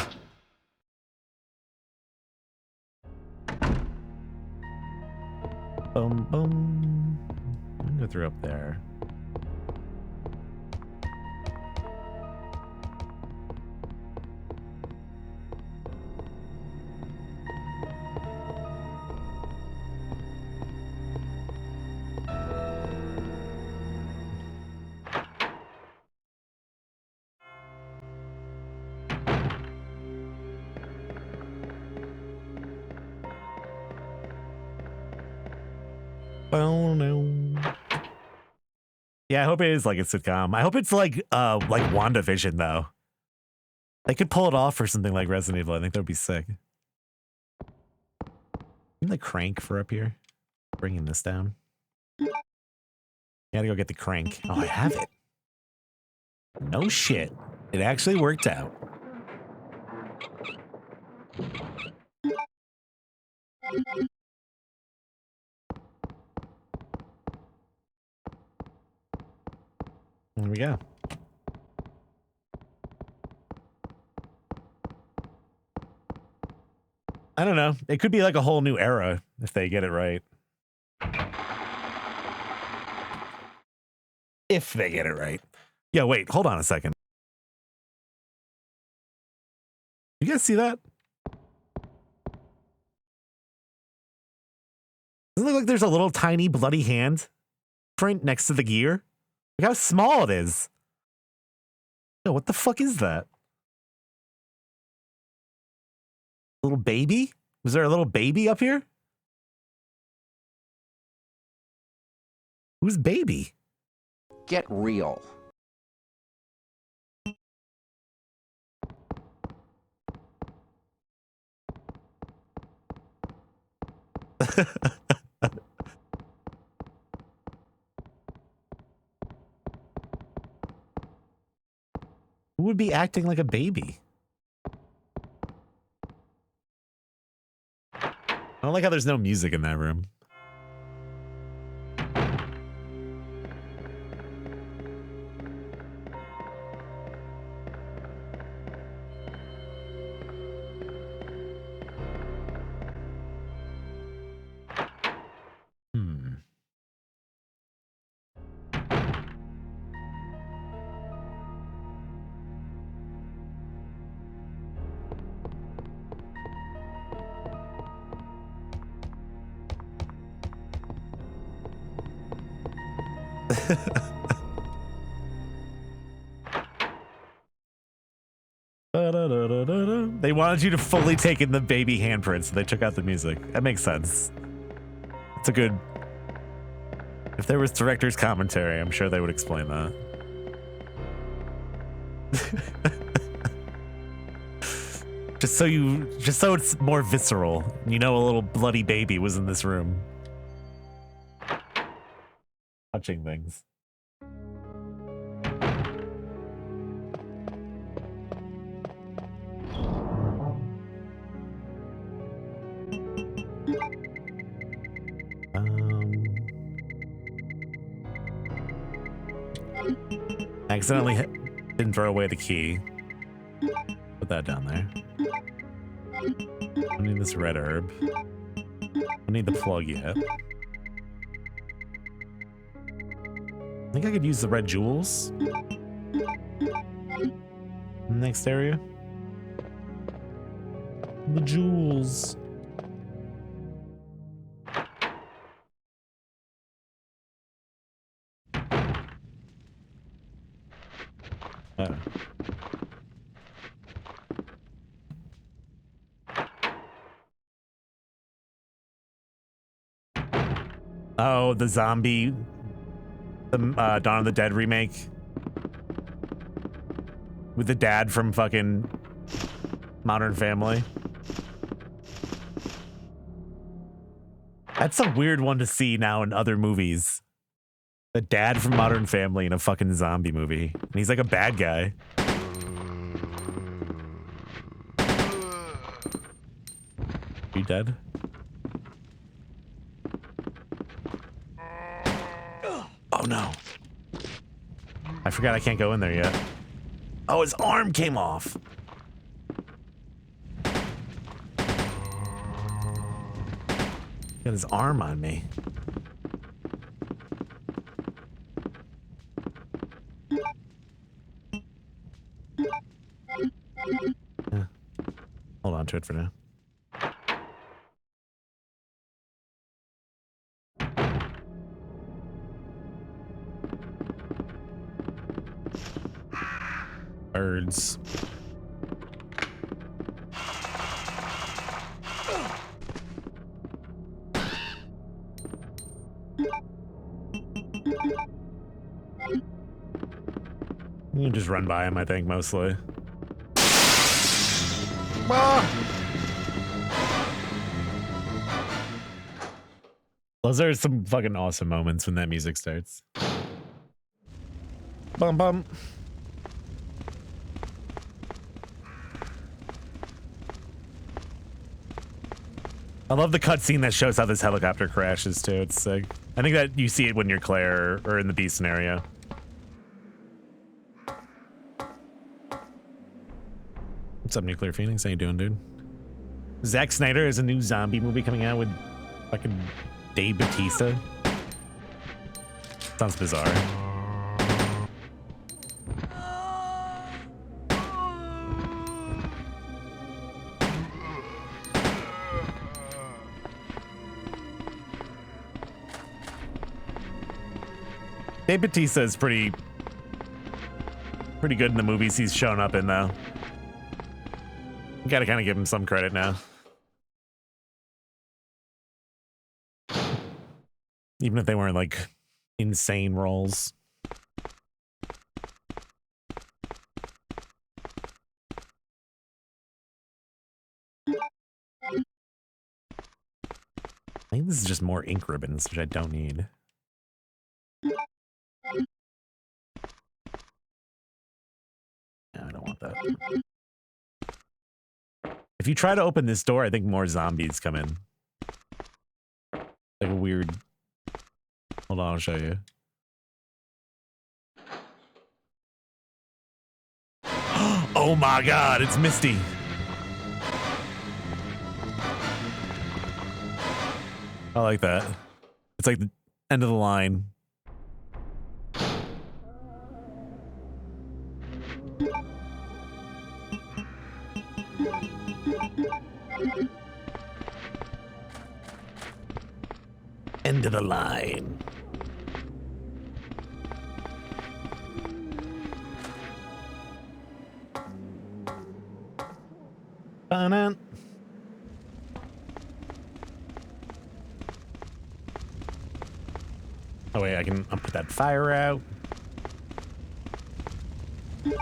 [SPEAKER 1] Boom, boom. I'm gonna go through up there. Oh no. Yeah, I hope it is like a sitcom. I hope it's like WandaVision though. They could pull it off for something like Resident Evil. I think that would be sick. Need the crank for up here. Bringing this down. Gotta go get the crank. Oh, I have it. No shit. It actually worked out. There we go. I don't know. It could be like a whole new era if they get it right. If they get it right. Yeah, wait, hold on a second. You guys see that? Doesn't it look like there's a little tiny bloody hand print next to the gear? Look how small it is. Yo, what the fuck is that? Little baby? Was there a little baby up here? Who's baby?
[SPEAKER 7] Get real.
[SPEAKER 1] Who would be acting like a baby? I don't like how there's no music in that room. They wanted you to fully take in the baby handprint, so they took out the music. That makes sense. It's a good... If there was director's commentary, I'm sure they would explain that. just so it's more visceral. You know a little bloody baby was in this room. Touching things. Accidentally didn't throw away the key. Put that down there. I need this red herb. I need the plug yet. I think I could use the red jewels. Next area. The jewels. Oh, the zombie, the Dawn of the Dead remake with the dad from fucking Modern Family. That's a weird one to see now in other movies. The dad from Modern Family in a fucking zombie movie. And he's like a bad guy. You dead? Oh no. I forgot I can't go in there yet. Oh, his arm came off. Got his arm on me. Yeah. Hold on to it for now. Birds. You can just run by him, I think, mostly. Those are some fucking awesome moments when that music starts. Bum bum. I love the cutscene that shows how this helicopter crashes too. It's sick. I think that you see it when you're Claire or in the B scenario. What's up, Nuclear Phoenix? How you doing, dude? Zack Snyder has a new zombie movie coming out with fucking Dave Bautista. Sounds bizarre. Dave Bautista is pretty good in the movies he's shown up in, though. You gotta kind of give him some credit now. Even if they weren't, like, insane roles. I think this is just more ink ribbons, which I don't need. No, I don't want that. If you try to open this door, I think more zombies come in. Like a weird... Hold on, I'll show you. Oh my god, it's Misty. I like that. It's like the end of the line. End of the line. Ba-na. Oh wait, I'll put that fire out. There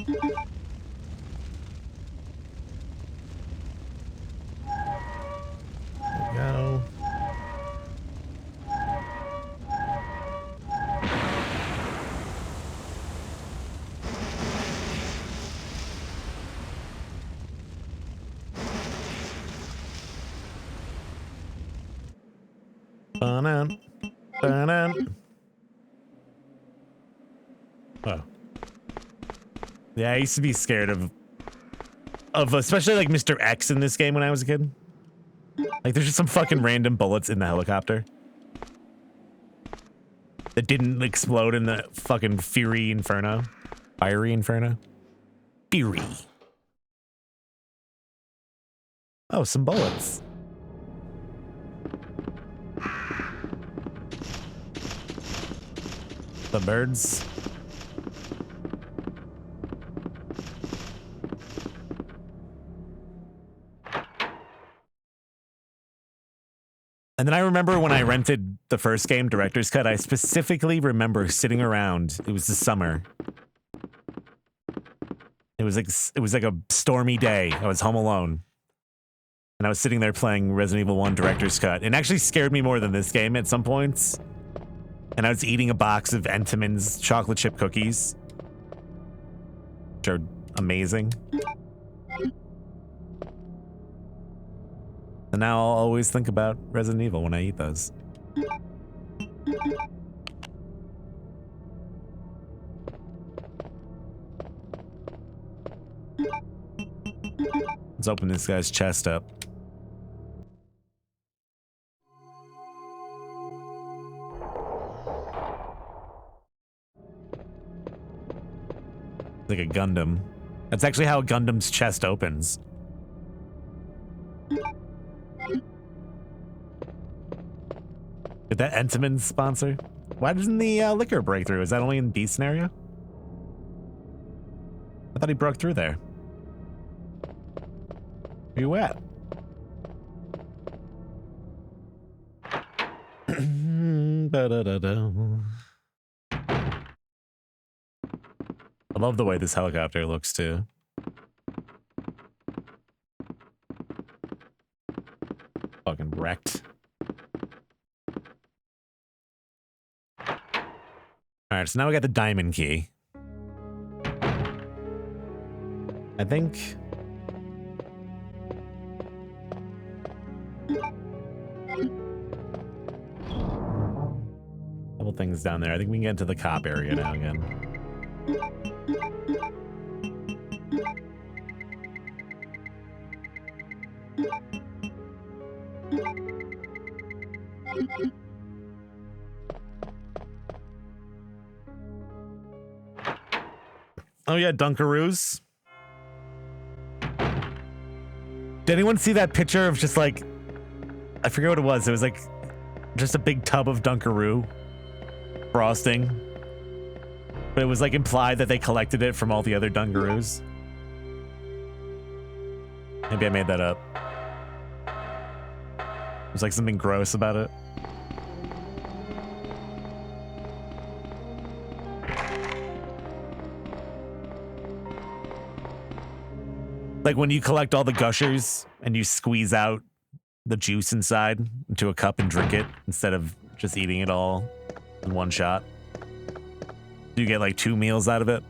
[SPEAKER 1] we go. Ba-na. Ba-na. Oh. Yeah, I used to be scared of especially like Mr. X in this game when I was a kid. Like there's just some fucking random bullets in the helicopter that didn't explode in the fucking Fury Inferno. Fiery Inferno? Fury. Oh, some bullets. The birds. And then I remember when I rented the first game, Director's Cut, I specifically remember sitting around. It was the summer. It was like a stormy day. I was home alone. And I was sitting there playing Resident Evil 1 Director's Cut. It actually scared me more than this game at some points. And I was eating a box of Entenmann's chocolate chip cookies, which are amazing. And now I'll always think about Resident Evil when I eat those. Let's open this guy's chest up. Like a Gundam. That's actually how a Gundam's chest opens. Did that Entenmann sponsor? Why doesn't the liquor break through? Is that only in B scenario? I thought he broke through there. Where you at? Ba-da-da-da. I love the way this helicopter looks too. Fucking wrecked. Alright, so now we got the diamond key. I think... couple things down there. I think we can get into the cop area now again. Oh yeah, Dunkaroos. Did anyone see that picture of just like, I forget what it was. It was like just a big tub of Dunkaroo frosting. But it was like implied that they collected it from all the other Dunkaroos. Maybe I made that up. There's like something gross about it. Like when you collect all the gushers and you squeeze out the juice inside into a cup and drink it instead of just eating it all in one shot. You get like 2 meals out of it.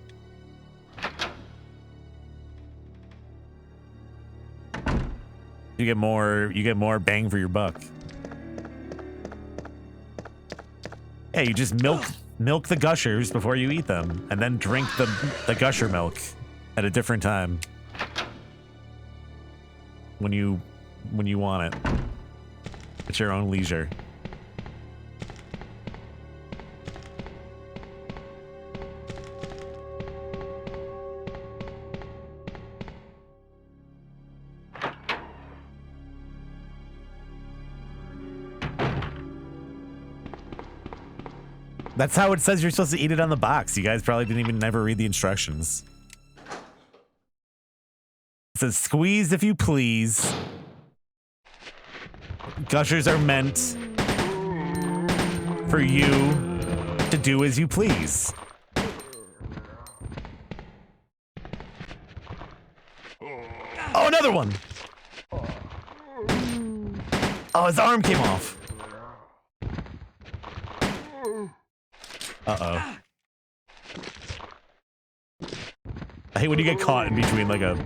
[SPEAKER 1] You get more bang for your buck. Yeah, you just milk the gushers before you eat them and then drink the gusher milk at a different time. When you want it. At your own leisure. That's how it says you're supposed to eat it on the box. You guys probably didn't even never read the instructions. It says, squeeze if you please. Gushers are meant for you to do as you please. Oh, another one! Oh, his arm came off. Uh-oh. I hate when you get caught in between like a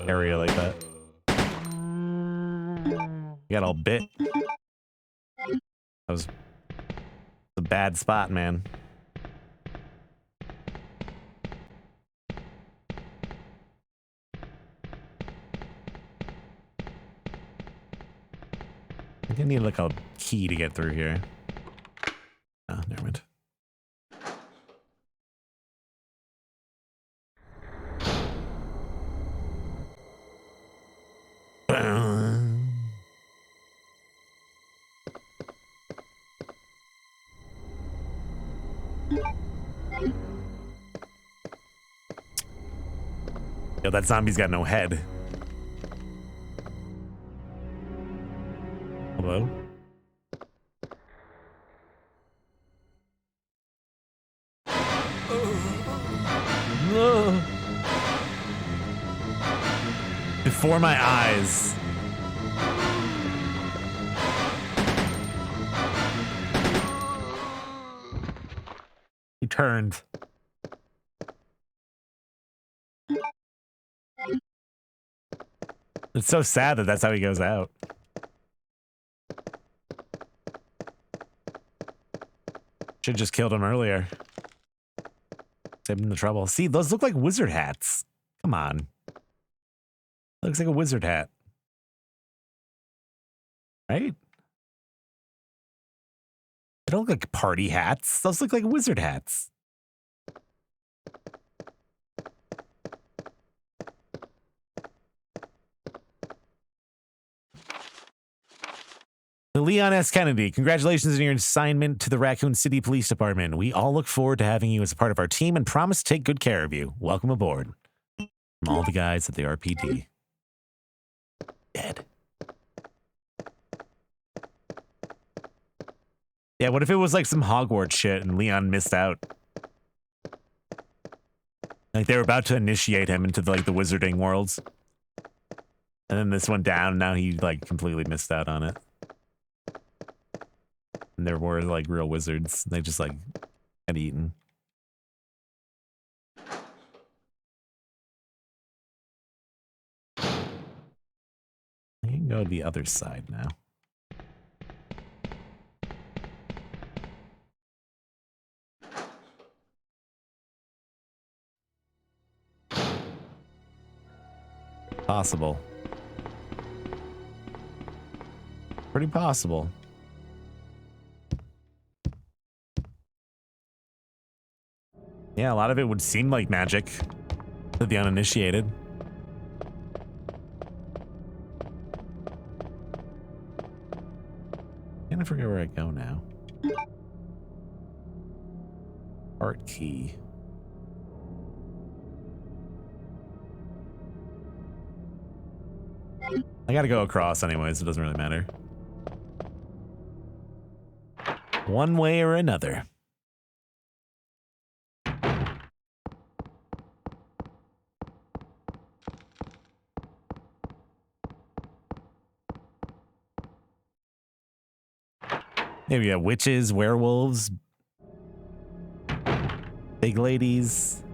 [SPEAKER 1] area like that. You got all bit. That was a bad spot, man. I think I need like a key to get through here. Oh, never mind. Yo, that zombie's got no head. Hello? No. Before my eyes. He turned. It's so sad that that's how he goes out. Should've just killed him earlier. Saved him the trouble. See, those look like wizard hats. Come on. Looks like a wizard hat. Right? They don't look like party hats. Those look like wizard hats. Leon S. Kennedy, congratulations on your assignment to the Raccoon City Police Department. We all look forward to having you as a part of our team and promise to take good care of you. Welcome aboard. From all the guys at the RPD. Dead. Yeah, what if it was like some Hogwarts shit and Leon missed out? Like they were about to initiate him into like the wizarding worlds. And then this went down, and now he like completely missed out on it. And there were like real wizards. They just like got eaten. I can go to the other side now. Possible. Pretty possible. Yeah, a lot of it would seem like magic to the uninitiated. Can't I forget where I go now? Art key. I gotta go across anyways, it doesn't really matter. One way or another. Maybe witches, werewolves, big ladies.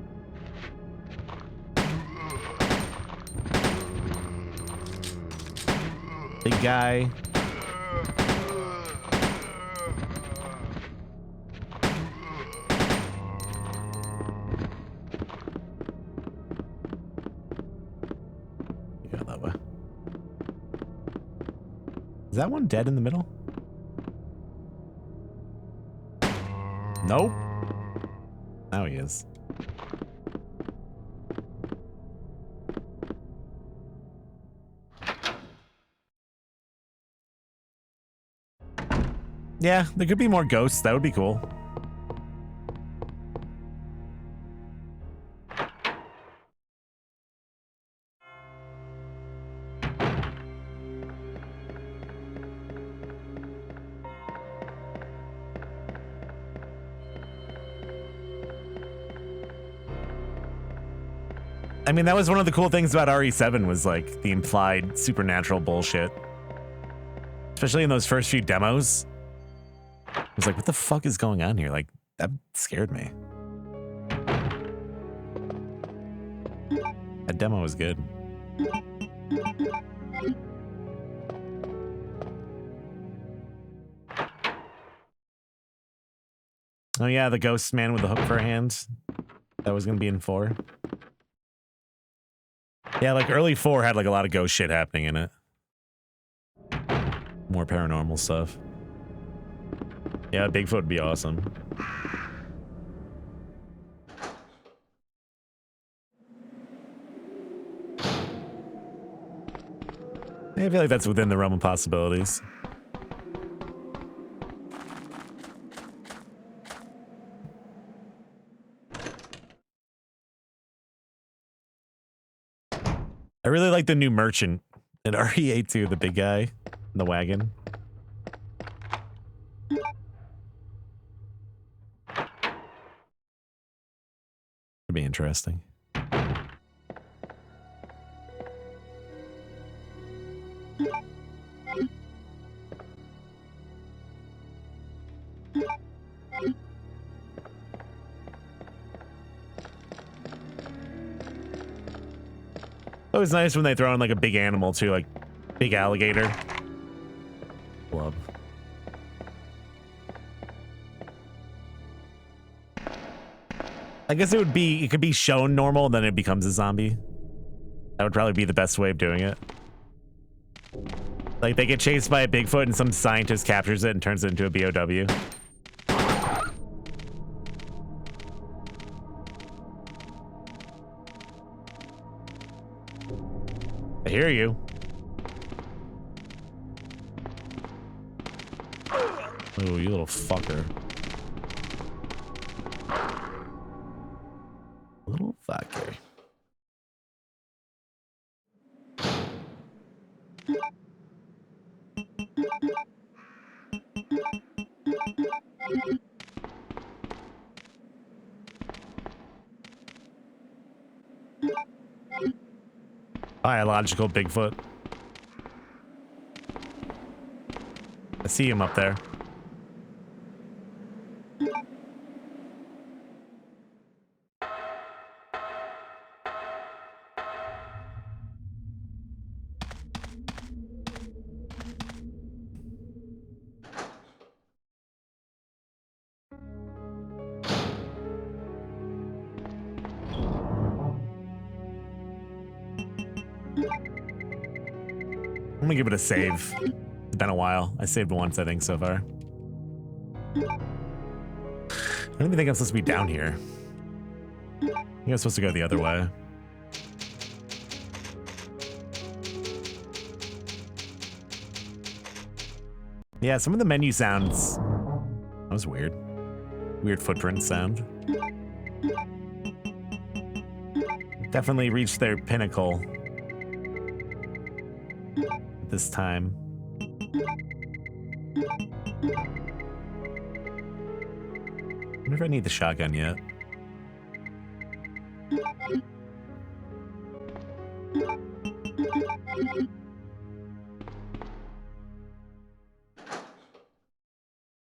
[SPEAKER 1] Big guy. Yeah, that way. Is that one dead in the middle? Nope. Now he is. Yeah, there could be more ghosts. That would be cool. I mean, that was one of the cool things about RE7 was like the implied supernatural bullshit. Especially in those first few demos. I was like, what the fuck is going on here? Like, that scared me. That demo was good. Oh yeah, the ghost man with the hook for a hand. That was gonna be in 4. Yeah, like early 4 had like a lot of ghost shit happening in it. More paranormal stuff. Yeah, Bigfoot would be awesome. I feel like that's within the realm of possibilities. I really like the new merchant in RE2, the big guy in the wagon. Could be interesting. It was nice when they throw in like a big animal too, like big alligator. Love. I guess it could be shown normal, then it becomes a zombie. That would probably be the best way of doing it. Like they get chased by a Bigfoot and some scientist captures it and turns it into a BOW. I hear you. Oh, you little fucker. Little fucker. Biological Bigfoot. I see him up there. I'm gonna give it a save. It's been a while. I saved once, I think, so far. I don't even think I'm supposed to be down here. I think I'm supposed to go the other way. Yeah, some of the menu sounds... That was weird. Weird footprint sound. Definitely reached their pinnacle this time. I wonder if I need the shotgun yet.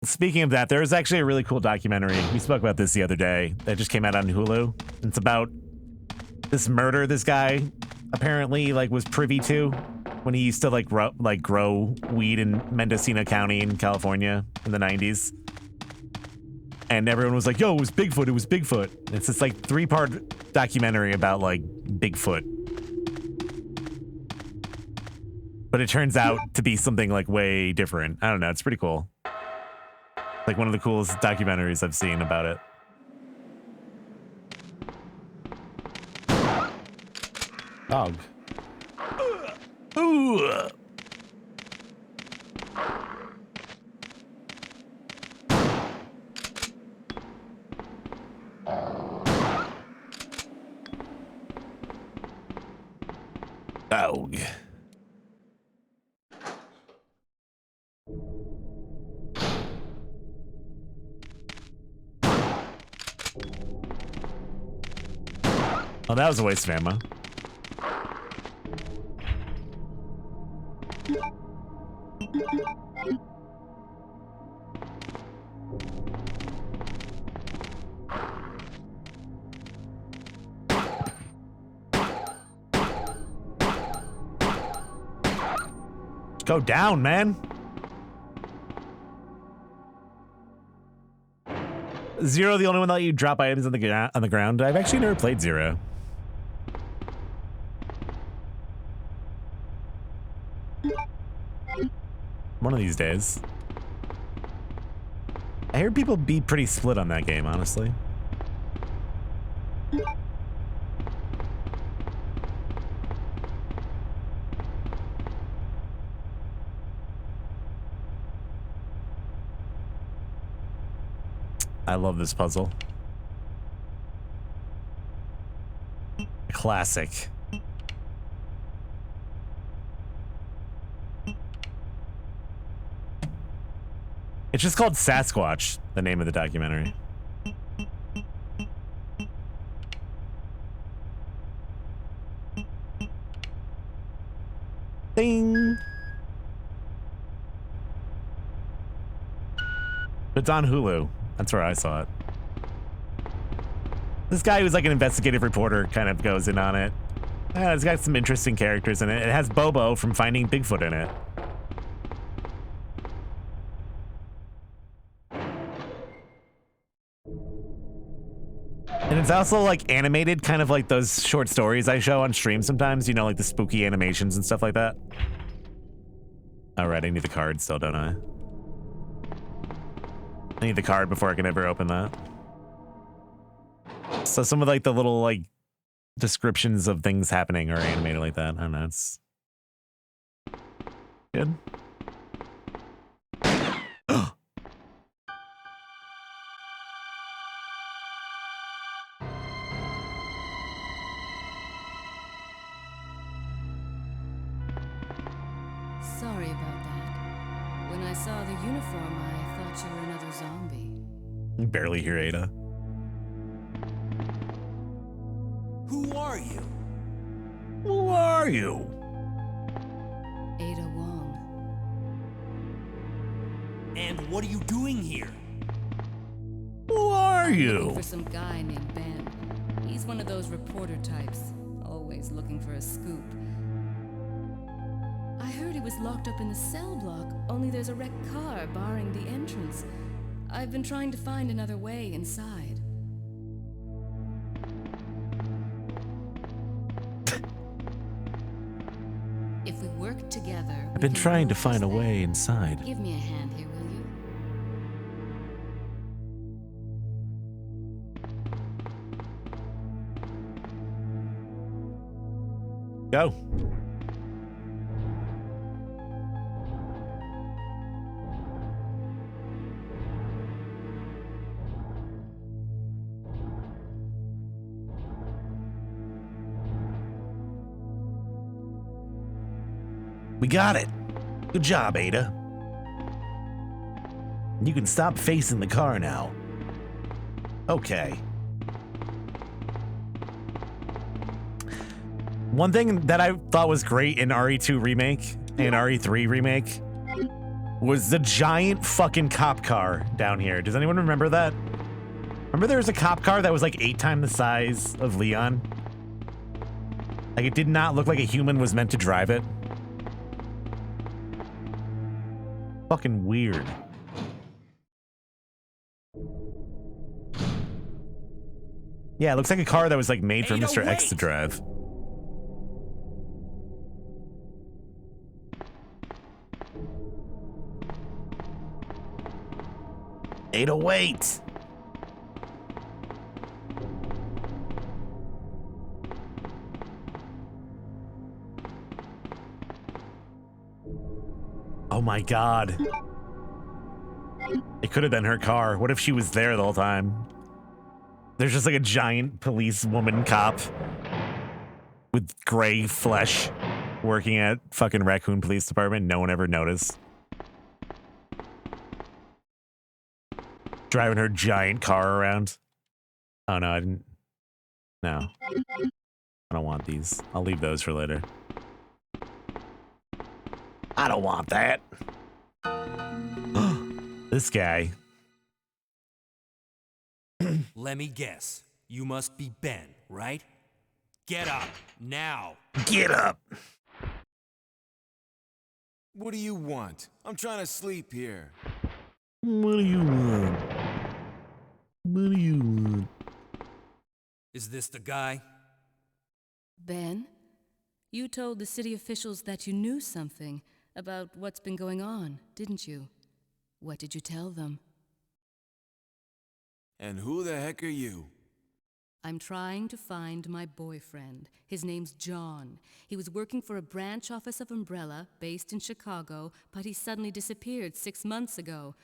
[SPEAKER 1] Speaking of that, there is actually a really cool documentary. We spoke about this the other day that just came out on Hulu. It's about this murder this guy apparently like was privy to when he used to like grow weed in Mendocino County in California in the 90s. And everyone was like, yo, it was Bigfoot, it was Bigfoot. It's this like 3-part documentary about like Bigfoot. But it turns out to be something like way different. I don't know, it's pretty cool. Like one of the coolest documentaries I've seen about it. Dog. Ooh. Dog. Oh, that was a waste of ammo. Go down, man. Zero, the only one that let you drop items on the ground. I've actually never played Zero. One of these days. I hear people be pretty split on that game, honestly. I love this puzzle. Classic. It's just called Sasquatch, the name of the documentary. Ding! It's on Hulu. That's where I saw it. This guy who's like an investigative reporter kind of goes in on it. It's got some interesting characters in it. It has Bobo from Finding Bigfoot in it. And it's also like animated, kind of like those short stories I show on stream sometimes, you know, like the spooky animations and stuff like that. All right, I need the card still, don't I? I need the card before I can ever open that. So some of like the little like descriptions of things happening are animated like that. I don't know, it's good.
[SPEAKER 8] Sorry about that. When I saw the uniform, I thought you were another zombie.
[SPEAKER 1] I can barely hear Ada.
[SPEAKER 6] Who are you?
[SPEAKER 1] Who are are you?
[SPEAKER 8] Ada Wong.
[SPEAKER 6] And what are you doing here?
[SPEAKER 1] Who are
[SPEAKER 8] I'm looking
[SPEAKER 1] you?
[SPEAKER 8] for some guy named Ben. He's one of those reporter types, always looking for a scoop. I heard he was locked up in the cell block, only there's a wrecked car barring the entrance. I've been trying to find another way inside. If we work together,
[SPEAKER 1] I've been trying to find a way inside.
[SPEAKER 8] Give me a hand here, will you?
[SPEAKER 1] Go. We got it. Good job, Ada. You can stop facing the car now. Okay. One thing that I thought was great in RE2 Remake and RE3 Remake was the giant fucking cop car down here. Does anyone remember that? Remember there was a cop car that was like 8 times the size of Leon? Like it did not look like a human was meant to drive it. Fucking weird. Yeah, it looks like a car that was like made for
[SPEAKER 6] Ada,
[SPEAKER 1] Mr. X to
[SPEAKER 6] wait!
[SPEAKER 1] drive. Ada, wait! Oh my god. It could have been her car. What if she was there the whole time? There's just like a giant police woman cop with gray flesh working at fucking Raccoon Police Department. No one ever noticed. Driving her giant car around. Oh no, I didn't. No. I don't want these. I'll leave those for later. I don't want that. This guy.
[SPEAKER 6] Let me guess. You must be Ben, right? Get up, now.
[SPEAKER 1] Get up.
[SPEAKER 2] What do you want? I'm trying to sleep here.
[SPEAKER 1] What do you want? What do you want?
[SPEAKER 6] Is this the guy?
[SPEAKER 8] Ben, you told the city officials that you knew something about what's been going on, didn't you? What did you tell them?
[SPEAKER 2] And who the heck are you?
[SPEAKER 8] I'm trying to find my boyfriend. His name's John. He was working for a branch office of Umbrella based in Chicago, but he suddenly disappeared 6 months ago.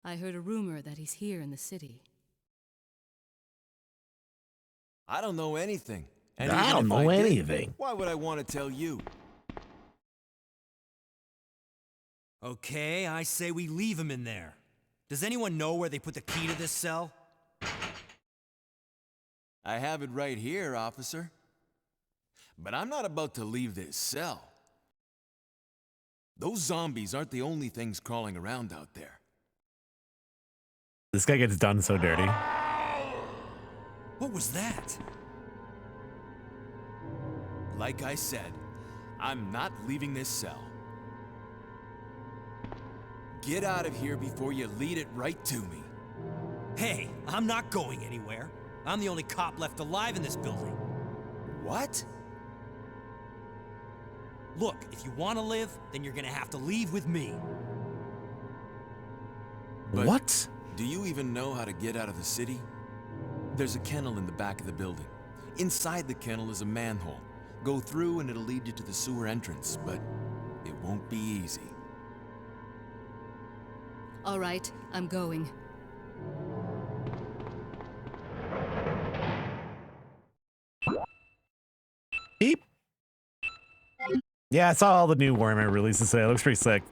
[SPEAKER 8] I heard a rumor that he's here in the city.
[SPEAKER 2] I don't know anything. And
[SPEAKER 1] I
[SPEAKER 2] even
[SPEAKER 1] don't
[SPEAKER 2] if
[SPEAKER 1] know
[SPEAKER 2] did,
[SPEAKER 1] anything.
[SPEAKER 2] Why would I want to tell you?
[SPEAKER 6] Okay, I say we leave him in there. Does anyone know where they put the key to this cell?
[SPEAKER 2] I have it right here, officer. But I'm not about to leave this cell. Those zombies aren't the only things crawling around out there.
[SPEAKER 1] This guy gets done so dirty.
[SPEAKER 6] What was that?
[SPEAKER 2] Like I said, I'm not leaving this cell. Get out of here before you lead it right to me.
[SPEAKER 6] Hey, I'm not going anywhere. I'm the only cop left alive in this building.
[SPEAKER 2] What?
[SPEAKER 6] Look, if you want to live, then you're gonna have to leave with me.
[SPEAKER 2] But
[SPEAKER 1] What?
[SPEAKER 2] do you even know how to get out of the city? There's a kennel in the back of the building. Inside the kennel is a manhole. Go through and it'll lead you to the sewer entrance, but it won't be easy.
[SPEAKER 8] All right, I'm going.
[SPEAKER 1] Beep. Yeah, I saw all the new Warhammer releases today. It looks pretty sick.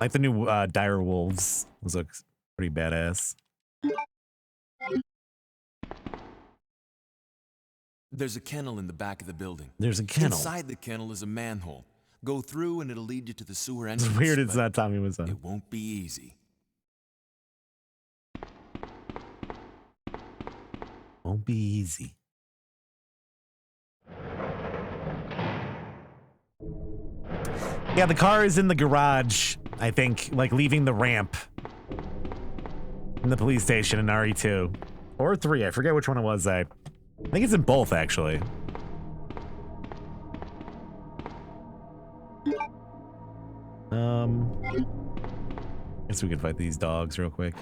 [SPEAKER 1] Like the new Dire Wolves. Those look pretty badass.
[SPEAKER 2] There's a kennel in the back of the building.
[SPEAKER 1] There's a kennel.
[SPEAKER 2] Inside the kennel is a manhole. Go through and it'll lead you to the sewer
[SPEAKER 1] It's
[SPEAKER 2] entrance.
[SPEAKER 1] weird it's
[SPEAKER 2] but
[SPEAKER 1] not Tommy Wiseau.
[SPEAKER 2] It won't be easy.
[SPEAKER 1] Won't be easy. Yeah, the car is in the garage, I think, like leaving the ramp in the police station in RE2. Or 3, I forget which one it was. I think it's in both, actually. Guess we could fight these dogs real quick.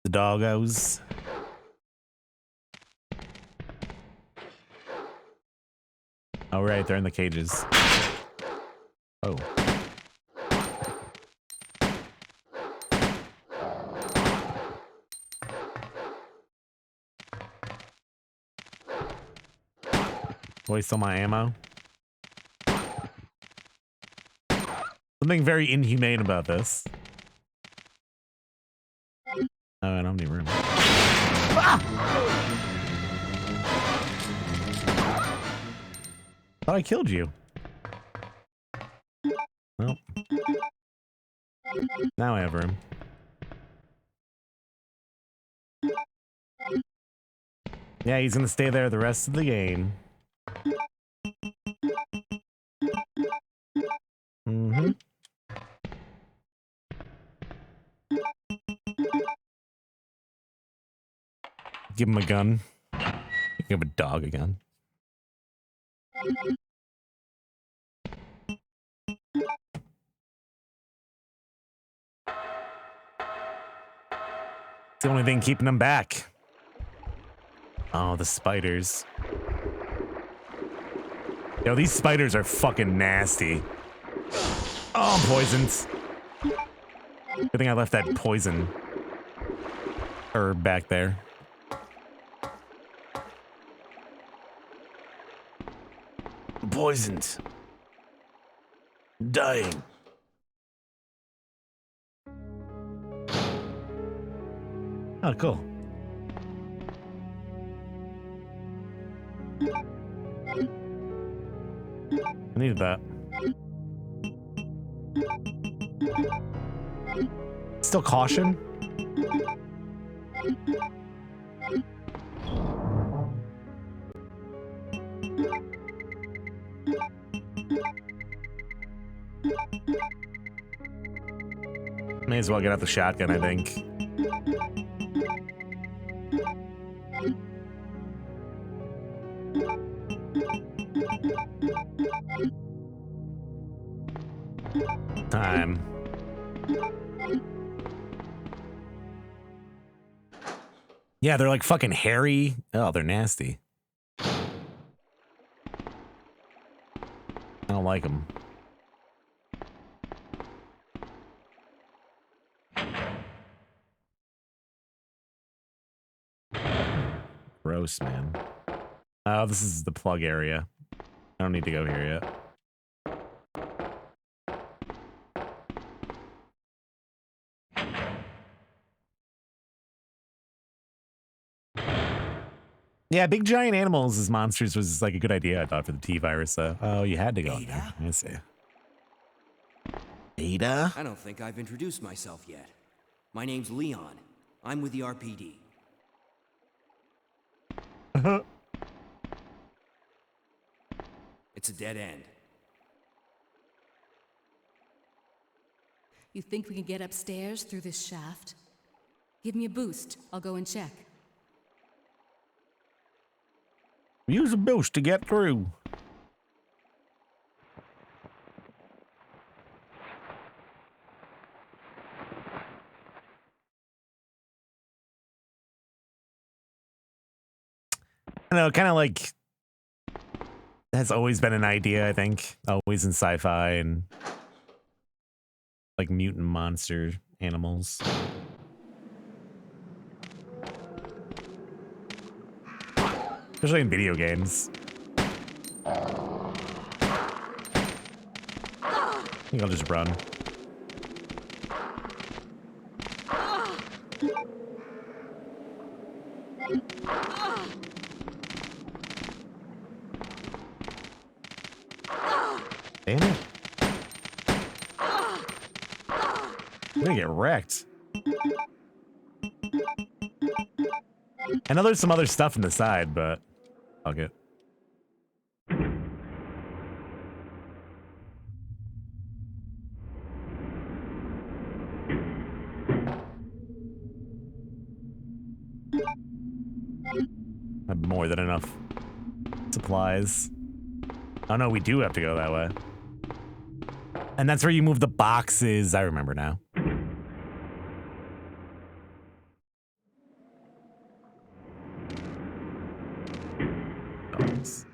[SPEAKER 1] The doggos. Oh, right, they're in the cages. Oh. Waste all my ammo. Something very inhumane about this. Oh, I don't have any room. Ah! Thought I killed you. Well. Now I have room. Yeah, he's gonna stay there the rest of the game. Mm-hmm. Give him a gun. Give a dog a gun. It's the only thing keeping him back. Oh, the spiders. Yo, these spiders are fucking nasty. Oh, I'm poisoned. Good thing I left that poison herb back there. I'm poisoned. Dying. Oh, cool. I needed that. Still caution? May as well get out the shotgun, I think. Time. Yeah, they're like fucking hairy. Oh, they're nasty. I don't like them. Gross, man. Oh, this is the plug area. I don't need to go here yet. Yeah, big giant animals as monsters was like a good idea, I thought, for the T-virus. Oh, you had to go in there. I see. Ada?
[SPEAKER 9] I don't think I've introduced myself yet. My name's Leon. I'm with the RPD. It's a dead end.
[SPEAKER 8] You think we can get upstairs through this shaft? Give me a boost. I'll go and check.
[SPEAKER 1] Use a boost to get through. I know, kind of like has always been an idea, I think. Always in sci-fi and like mutant monster animals. Especially in video games. I think I'll just run. Damn it. I'm gonna get wrecked. I know there's some other stuff in the side, but fuck it. I have more than enough supplies. Oh no, we do have to go that way. And that's where you move the boxes. I remember now. Dogs.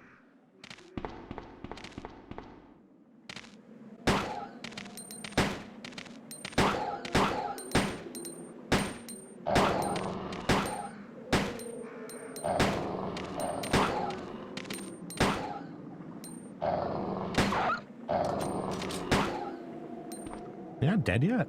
[SPEAKER 1] You're not dead yet.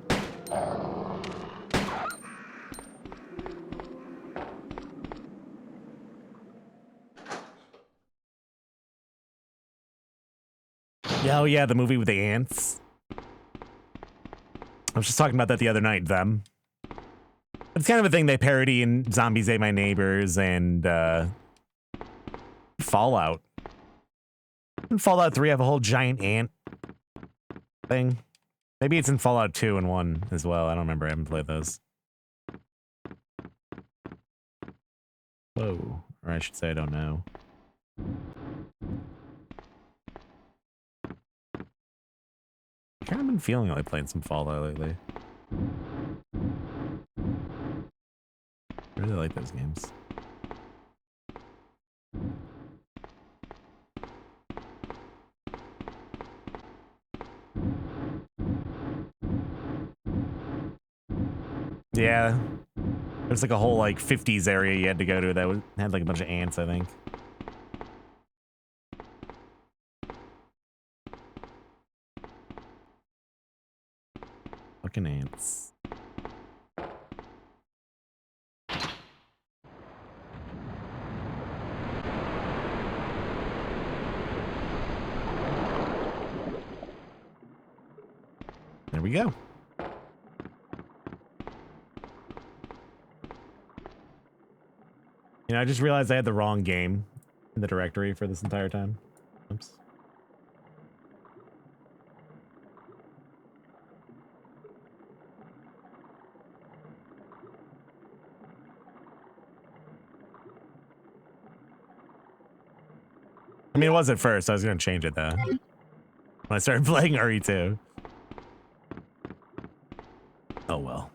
[SPEAKER 1] Yeah, oh yeah, the movie with the ants. I was just talking about that the other night, them. It's kind of a thing they parody in Zombies Ate My Neighbors and Fallout. In Fallout 3 have a whole giant ant thing. Maybe it's in Fallout 2 and 1 as well. I don't remember. I haven't played those. Whoa. Or I should say I don't know. I've kind of been feeling like playing some Fallout lately. I really like those games. Yeah. There's like a whole like 50s area you had to go to that had like a bunch of ants, I think. Fucking ants. There we go. You know, I just realized I had the wrong game in the directory for this entire time. Oops. I mean, it was at first. I was going to change it, though. When I started playing RE2. Oh, well.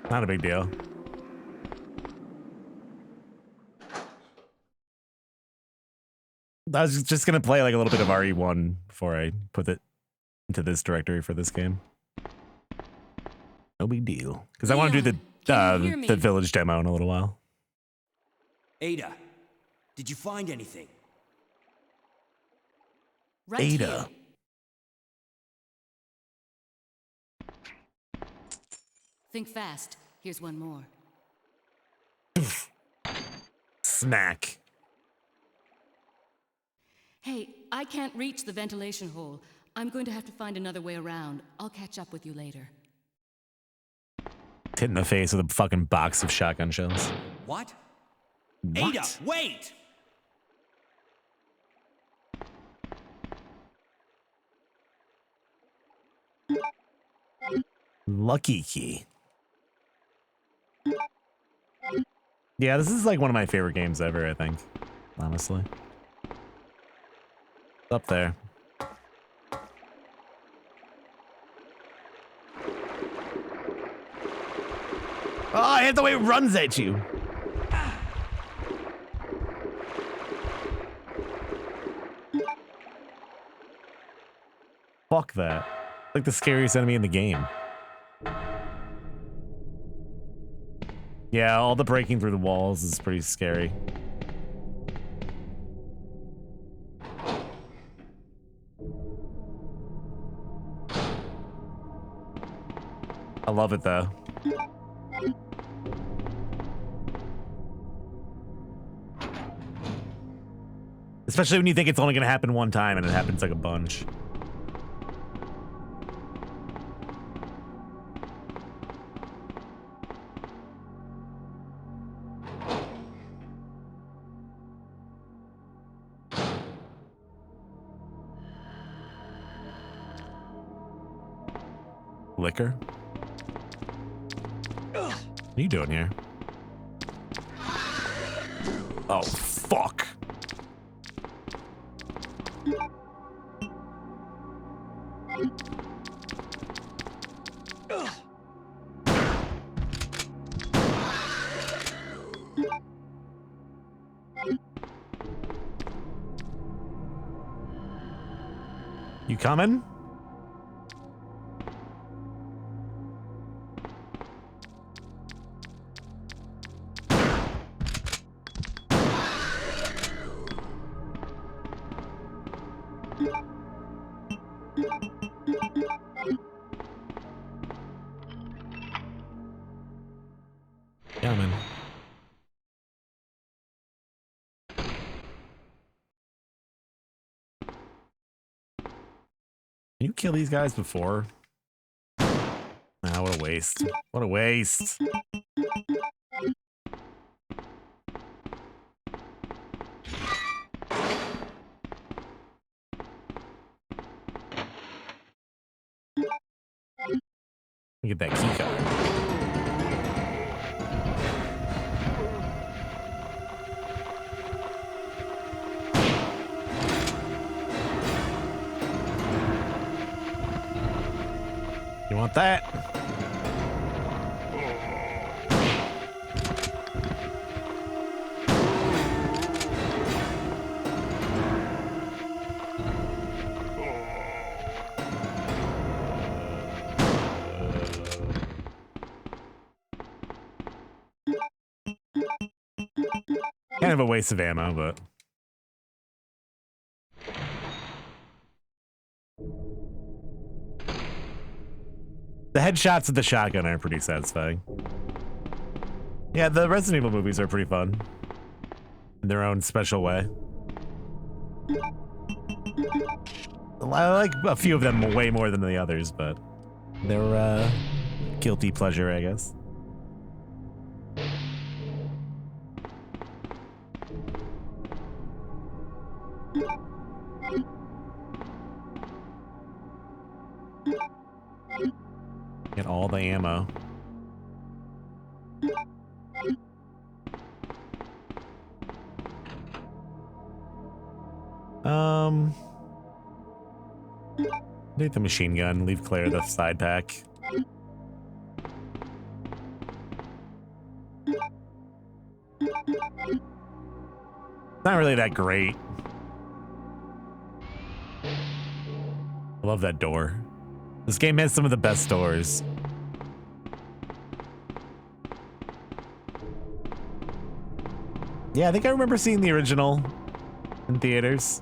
[SPEAKER 1] Not a big deal. I was just going to play like a little bit of RE1 before I put it into this directory for this game. No big deal. Because I want to do the village demo in a little while.
[SPEAKER 9] Ada, did you find anything?
[SPEAKER 8] Right
[SPEAKER 1] Ada.
[SPEAKER 8] Here. Think fast. Here's one more.
[SPEAKER 1] Smack.
[SPEAKER 8] Hey, I can't reach the ventilation hole. I'm going to have to find another way around. I'll catch up with you later.
[SPEAKER 1] Hit in the face with a fucking box of shotgun shells.
[SPEAKER 9] What?
[SPEAKER 1] What?
[SPEAKER 9] Ada, wait!
[SPEAKER 1] Lucky key. Yeah, this is like one of my favorite games ever, I think. Honestly. It's up there. Oh, I hate the way it runs at you. Fuck that. Like the scariest enemy in the game. Yeah, all the breaking through the walls is pretty scary. I love it though. Especially when you think it's only going to happen one time and it happens like a bunch. Liquor? What are you doing here? Oh, fuck. You coming? Coming. Can you kill these guys before? Ah, what a waste. What a waste. Get that key card. You want that? Kind of a waste of ammo, but the headshots of the shotgun are pretty satisfying. Yeah, the Resident Evil movies are pretty fun in their own special way. I like a few of them way more than the others, but they're guilty pleasure, I guess. Get all the ammo. Take the machine gun, leave Claire the side pack. Not really that great. I love that door. This game has some of the best doors. Yeah, I think I remember seeing the original in theaters.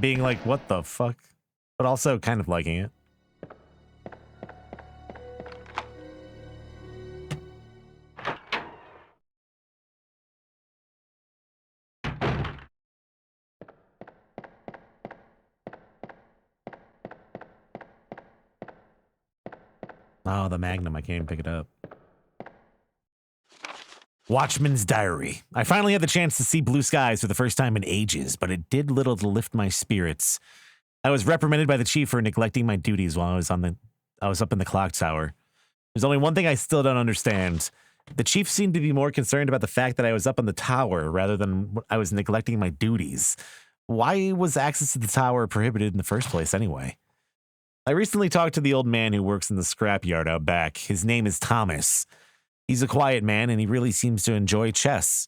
[SPEAKER 1] Being like, what the fuck? But also kind of liking it. Oh, the Magnum. I can't even pick it up. Watchman's Diary. I finally had the chance to see blue skies for the first time in ages, but it did little to lift my spirits. I was reprimanded by the chief for neglecting my duties while I was up in the clock tower. There's only one thing I still don't understand. The chief seemed to be more concerned about the fact that I was up on the tower rather than I was neglecting my duties. Why was access to the tower prohibited in the first place anyway? I recently talked to the old man who works in the scrapyard out back. His name is Thomas. He's a quiet man, and he really seems to enjoy chess.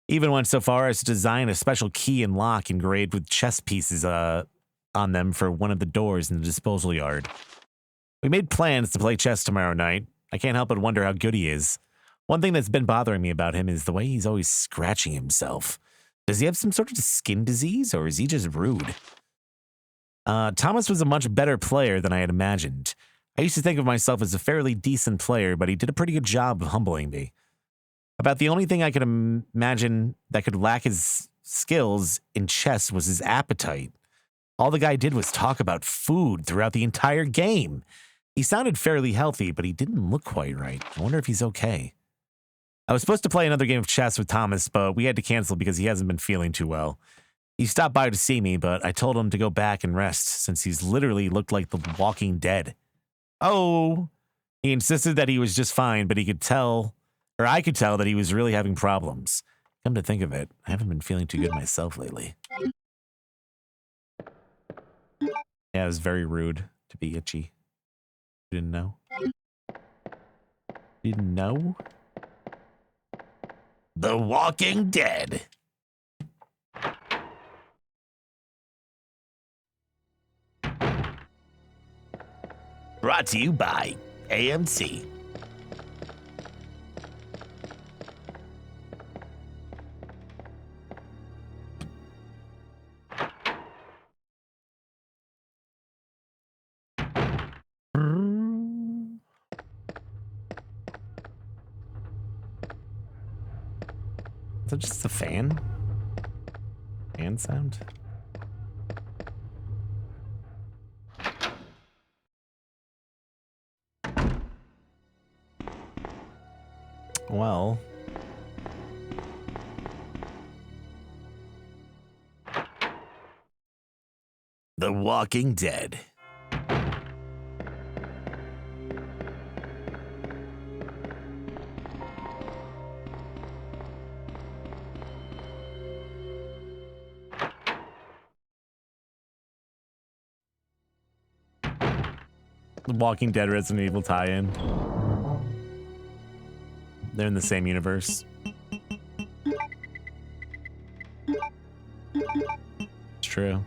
[SPEAKER 1] He even went so far as to design a special key and lock engraved with chess pieces on them for one of the doors in the disposal yard. We made plans to play chess tomorrow night. I can't help but wonder how good he is. One thing that's been bothering me about him is the way he's always scratching himself. Does he have some sort of skin disease, or is he just rude? Thomas was a much better player than I had imagined. I used to think of myself as a fairly decent player, but he did a pretty good job of humbling me. About the only thing I could imagine that could lack his skills in chess was his appetite. All the guy did was talk about food throughout the entire game. He sounded fairly healthy, but he didn't look quite right. I wonder if he's okay. I was supposed to play another game of chess with Thomas, but we had to cancel because he hasn't been feeling too well. He stopped by to see me, but I told him to go back and rest since he's literally looked like the Walking Dead. Oh, he insisted that he was just fine, but he could tell, or I could tell that he was really having problems. Come to think of it, I haven't been feeling too good myself lately. Yeah, it was very rude to be itchy. You didn't know? You didn't know? The Walking Dead. Brought to you by AMC. Is that just the fan? Fan sound? Well. The Walking Dead. The Walking Dead Resident Evil tie-in. They're in the same universe. It's true.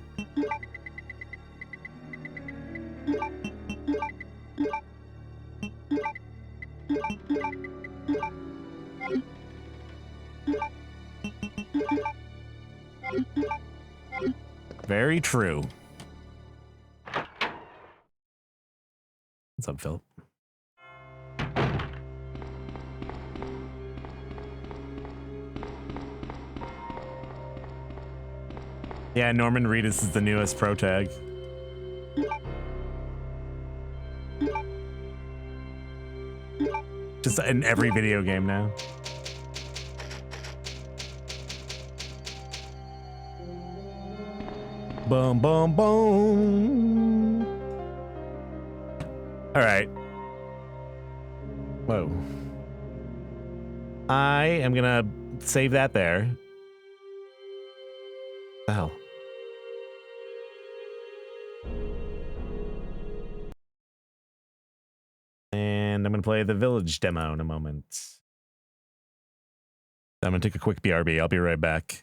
[SPEAKER 1] Very true. What's up, Phil? Yeah, Norman Reedus is the newest pro tag. Just in every video game now. Boom, boom, boom. All right. Whoa. I am gonna save that there. The hell? And I'm gonna play the Village demo in a moment. I'm gonna take a quick BRB. I'll be right back.